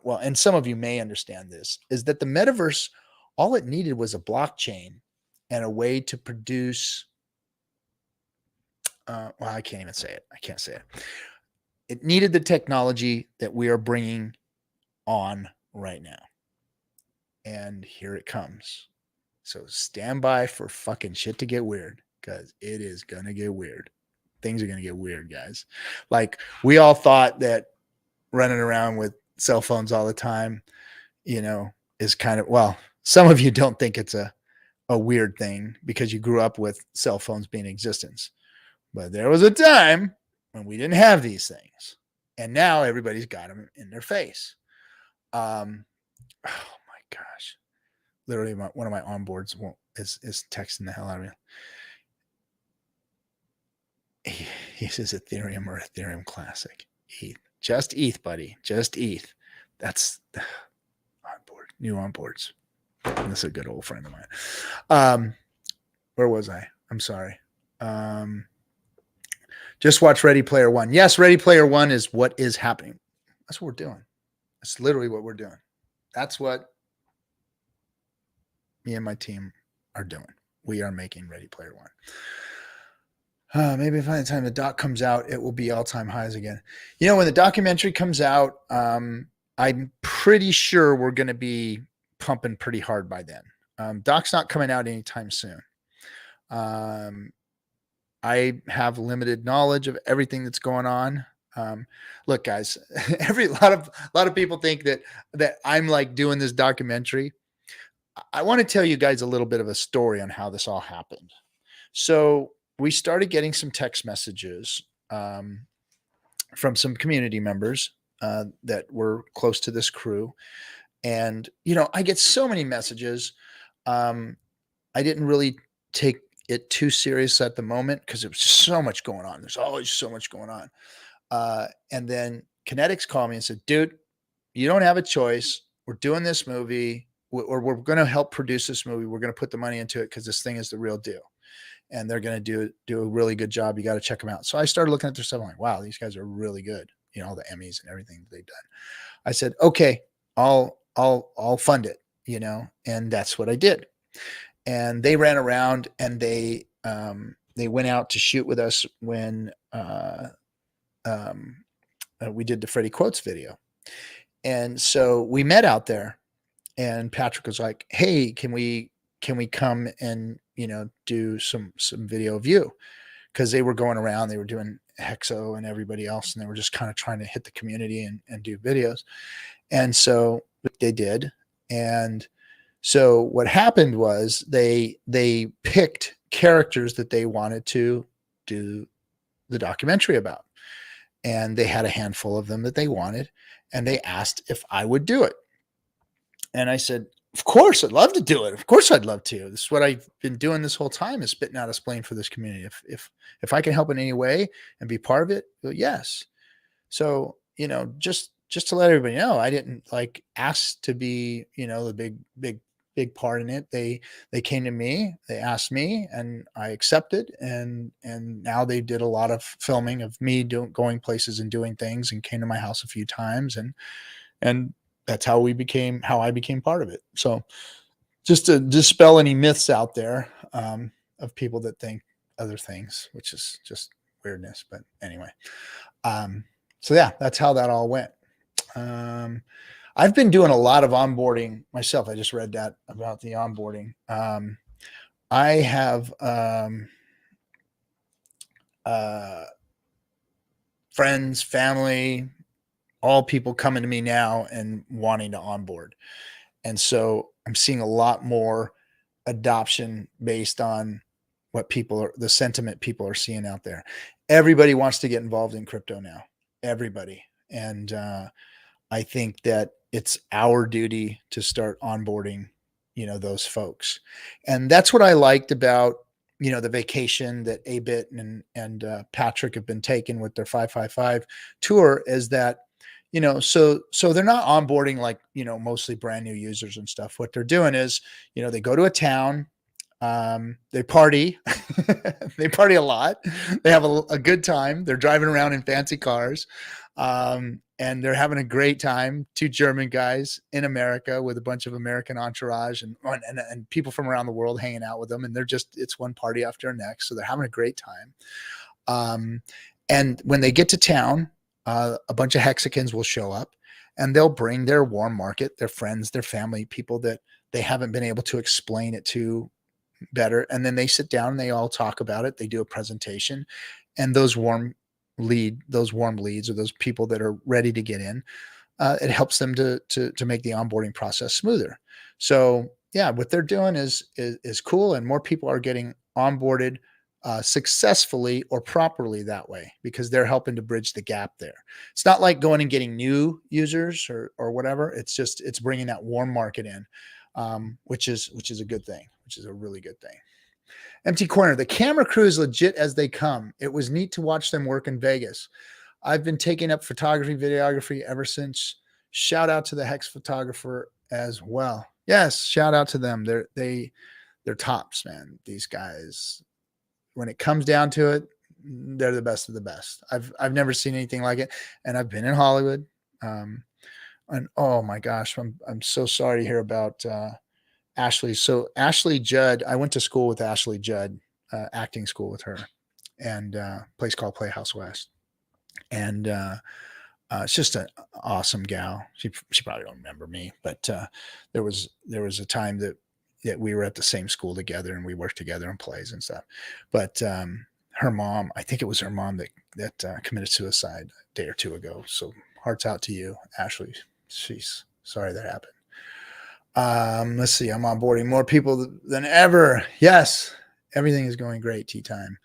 well, and some of you may understand this, is that the metaverse, all it needed was a blockchain and a way to produce. Well, I can't even say it. I can't say it. It needed the technology that we are bringing on right now. And here it comes. So stand by for fucking shit to get weird because it is going to get weird. Things are going to get weird, guys. Like we all thought that running around with cell phones all the time, is kind of, well, some of you don't think it's a weird thing because you grew up with cell phones being in existence. But there was a time when we didn't have these things. And now everybody's got them in their face. Oh my gosh. Literally one of my onboards is texting the hell out of me. He says Ethereum or Ethereum Classic. ETH. Just ETH, buddy. Just ETH. That's onboard. New onboards. This is a good old friend of mine. Where was I? I'm sorry. Just watch Ready Player One. Yes, Ready Player One is what is happening. That's what we're doing. That's literally what we're doing. That's what me and my team are doing. We are making Ready Player One. Maybe by the time the doc comes out, it will be all-time highs again. You know, when the documentary comes out, I'm pretty sure we're going to be pumping pretty hard by then. Doc's not coming out anytime soon. I have limited knowledge of everything that's going on. Look, guys, a lot of people think that I'm like doing this documentary. I want to tell you guys a little bit of a story on how this all happened. So we started getting some text messages from some community members that were close to this crew. And, you know, I get so many messages. I didn't really take it too serious at the moment because it was just so much going on. There's always so much going on. And then Kinetics called me and said, dude, you don't have a choice. We're doing this movie, or we're going to help produce this movie. We're going to put the money into it because this thing is the real deal. And they're going to do a really good job. You got to check them out. So I started looking at their stuff. I'm like, wow, these guys are really good. You know, all the Emmys and everything that they've done. I said, okay, I'll fund it, you know, and that's what I did. And they ran around and they went out to shoot with us when we did the Freddie Quotes video. And so we met out there, and Patrick was like, hey, can we come and, you know, do some video of you? Because they were going around, they were doing Hexo and everybody else, and they were just kind of trying to hit the community and do videos. And so they did. And so what happened was they picked characters that they wanted to do the documentary about. And they had a handful of them that they wanted, and they asked if I would do it. And I said, of course, I'd love to do it. Of course, I'd love to. This is what I've been doing this whole time, is spitting out a spleen for this community. If I can help in any way and be part of it, well, yes. So, you know, just to let everybody know, I didn't like ask to be, you know, the big part in it. They came to me, they asked me, and I accepted. And now they did a lot of filming of me going places and doing things, and came to my house a few times, and that's how I became part of it. So just to dispel any myths out there of people that think other things, which is just weirdness. But anyway, so yeah, that's how that all went. I've been doing a lot of onboarding myself. I just read that about the onboarding. I have friends, family, all people coming to me now and wanting to onboard. And so I'm seeing a lot more adoption based on the sentiment people are seeing out there. Everybody wants to get involved in crypto now. Everybody. And I think that it's our duty to start onboarding, you know, those folks. And that's what I liked about, you know, the vacation that A-Bit and Patrick have been taking with their 555 tour, is that, you know, so they're not onboarding like, you know, mostly brand new users and stuff. What they're doing is, you know, they go to a town, they party, they party a lot. They have a good time. They're driving around in fancy cars. And they're having a great time. Two German guys in America with a bunch of American entourage and people from around the world hanging out with them. And it's one party after the next. So they're having a great time. And when they get to town, a bunch of Hexicans will show up, and they'll bring their warm market, their friends, their family, people that they haven't been able to explain it to better. And then they sit down and they all talk about it. They do a presentation, and those warm leads, or those people that are ready to get in, it helps them to make the onboarding process smoother. So yeah, what they're doing is cool, and more people are getting onboarded successfully or properly that way, because they're helping to bridge the gap there. It's not like going and getting new users or whatever. It's bringing that warm market in, which is a good thing, which is a really good thing. Empty Corner. The camera crew is legit as they come. It was neat to watch them work in Vegas. I've been taking up photography, videography ever since. Shout out to the Hex photographer as well. Yes, shout out to them. They're tops, man. These guys, when it comes down to it, they're the best of the best. I've never seen anything like it, and I've been in Hollywood. And oh my gosh, I'm so sorry to hear about Ashley. So Ashley Judd, I went to school with Ashley Judd, acting school with her, and place called Playhouse West. And it's just an awesome gal. She probably don't remember me, but there was a time that we were at the same school together and we worked together in plays and stuff. But her mom, I think it was her mom that committed suicide a day or two ago. So hearts out to you, Ashley. She's sorry that happened. Let's see. I'm onboarding more people than ever. Yes. Everything is going great. Tea time.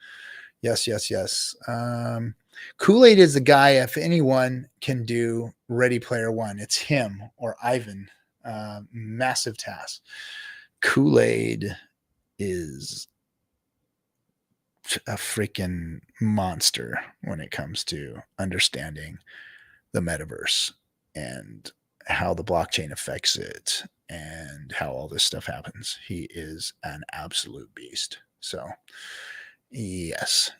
Yes. Kool-Aid is the guy, if anyone can do Ready Player One, it's him or Ivan. Massive task. Kool-Aid is a freaking monster when it comes to understanding the metaverse and how the blockchain affects it and how all this stuff happens. He is an absolute beast. So yes.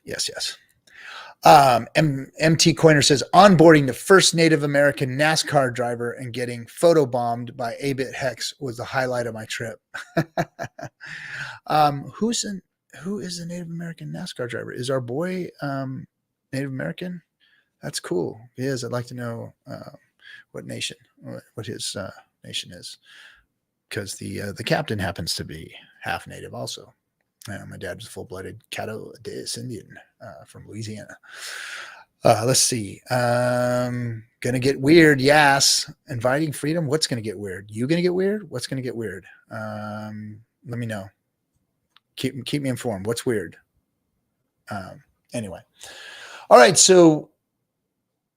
MT Coiner says onboarding the first Native American NASCAR driver and getting photobombed by A-Bit Hex was the highlight of my trip. Who is a Native American NASCAR driver? Is our boy Native American? That's cool. He is. I'd like to know what his nation is, because the captain happens to be half Native also. My dad was a full-blooded Caddo Indian from Louisiana. Let's see. Gonna get weird. Yes. Inviting freedom. What's gonna get weird? You gonna get weird? What's gonna get weird? Let me know. Keep me informed. What's weird? Anyway. All right. So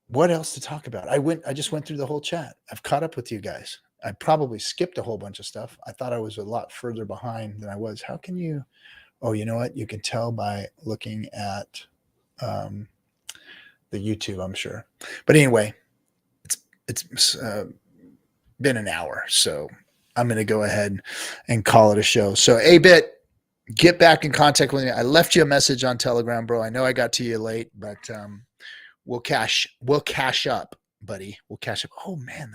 what else to talk about? I just went through the whole chat. I've caught up with you guys. I probably skipped a whole bunch of stuff. I thought I was a lot further behind than I was. How can you? Oh, you know what? You can tell by looking at the YouTube, I'm sure. But anyway, it's been an hour, so I'm going to go ahead and call it a show. So, A-Bit, get back in contact with me. I left you a message on Telegram, bro. I know I got to you late, but we'll cash up, buddy. We'll cash up. Oh man,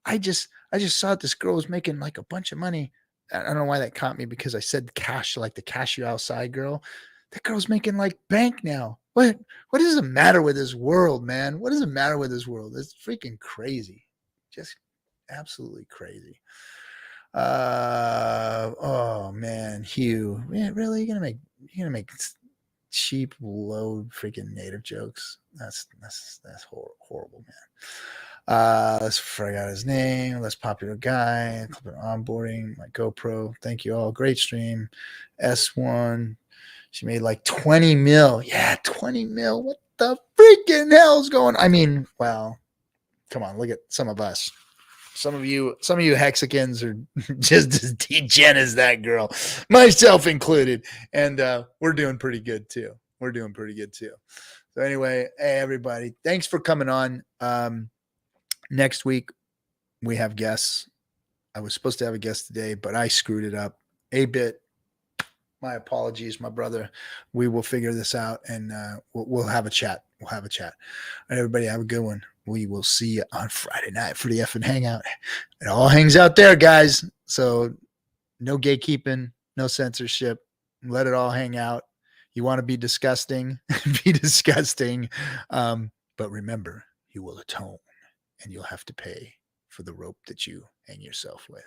I just saw this girl was making like a bunch of money. I don't know why that caught me, because I said cash, like the cash you outside girl. That girl's making like bank now. What is the matter with this world, man? What is the matter with this world? It's freaking crazy. Just absolutely crazy. Oh man, Hugh. Man, really? You're gonna make cheap, low freaking native jokes? That's horrible, man. Let's forget his name. Less popular guy. Onboarding my GoPro. Thank you all. Great stream. S1. She made like 20 mil. Yeah, 20 mil. What the freaking hell's going on? I mean, well, come on. Look at some of us. Some of you Hexicans are just as degen as that girl, myself included. And we're doing pretty good too. So anyway, hey, everybody, thanks for coming on. Next week, we have guests. I was supposed to have a guest today, but I screwed it up. A-Bit, my apologies, my brother. We will figure this out, and we'll have a chat. All right, everybody, have a good one. We will see you on Friday night for the FN Hangout. It all hangs out there, guys. So no gatekeeping, no censorship. Let it all hang out. You want to be disgusting, be disgusting. But remember, you will atone. And you'll have to pay for the rope that you hang yourself with.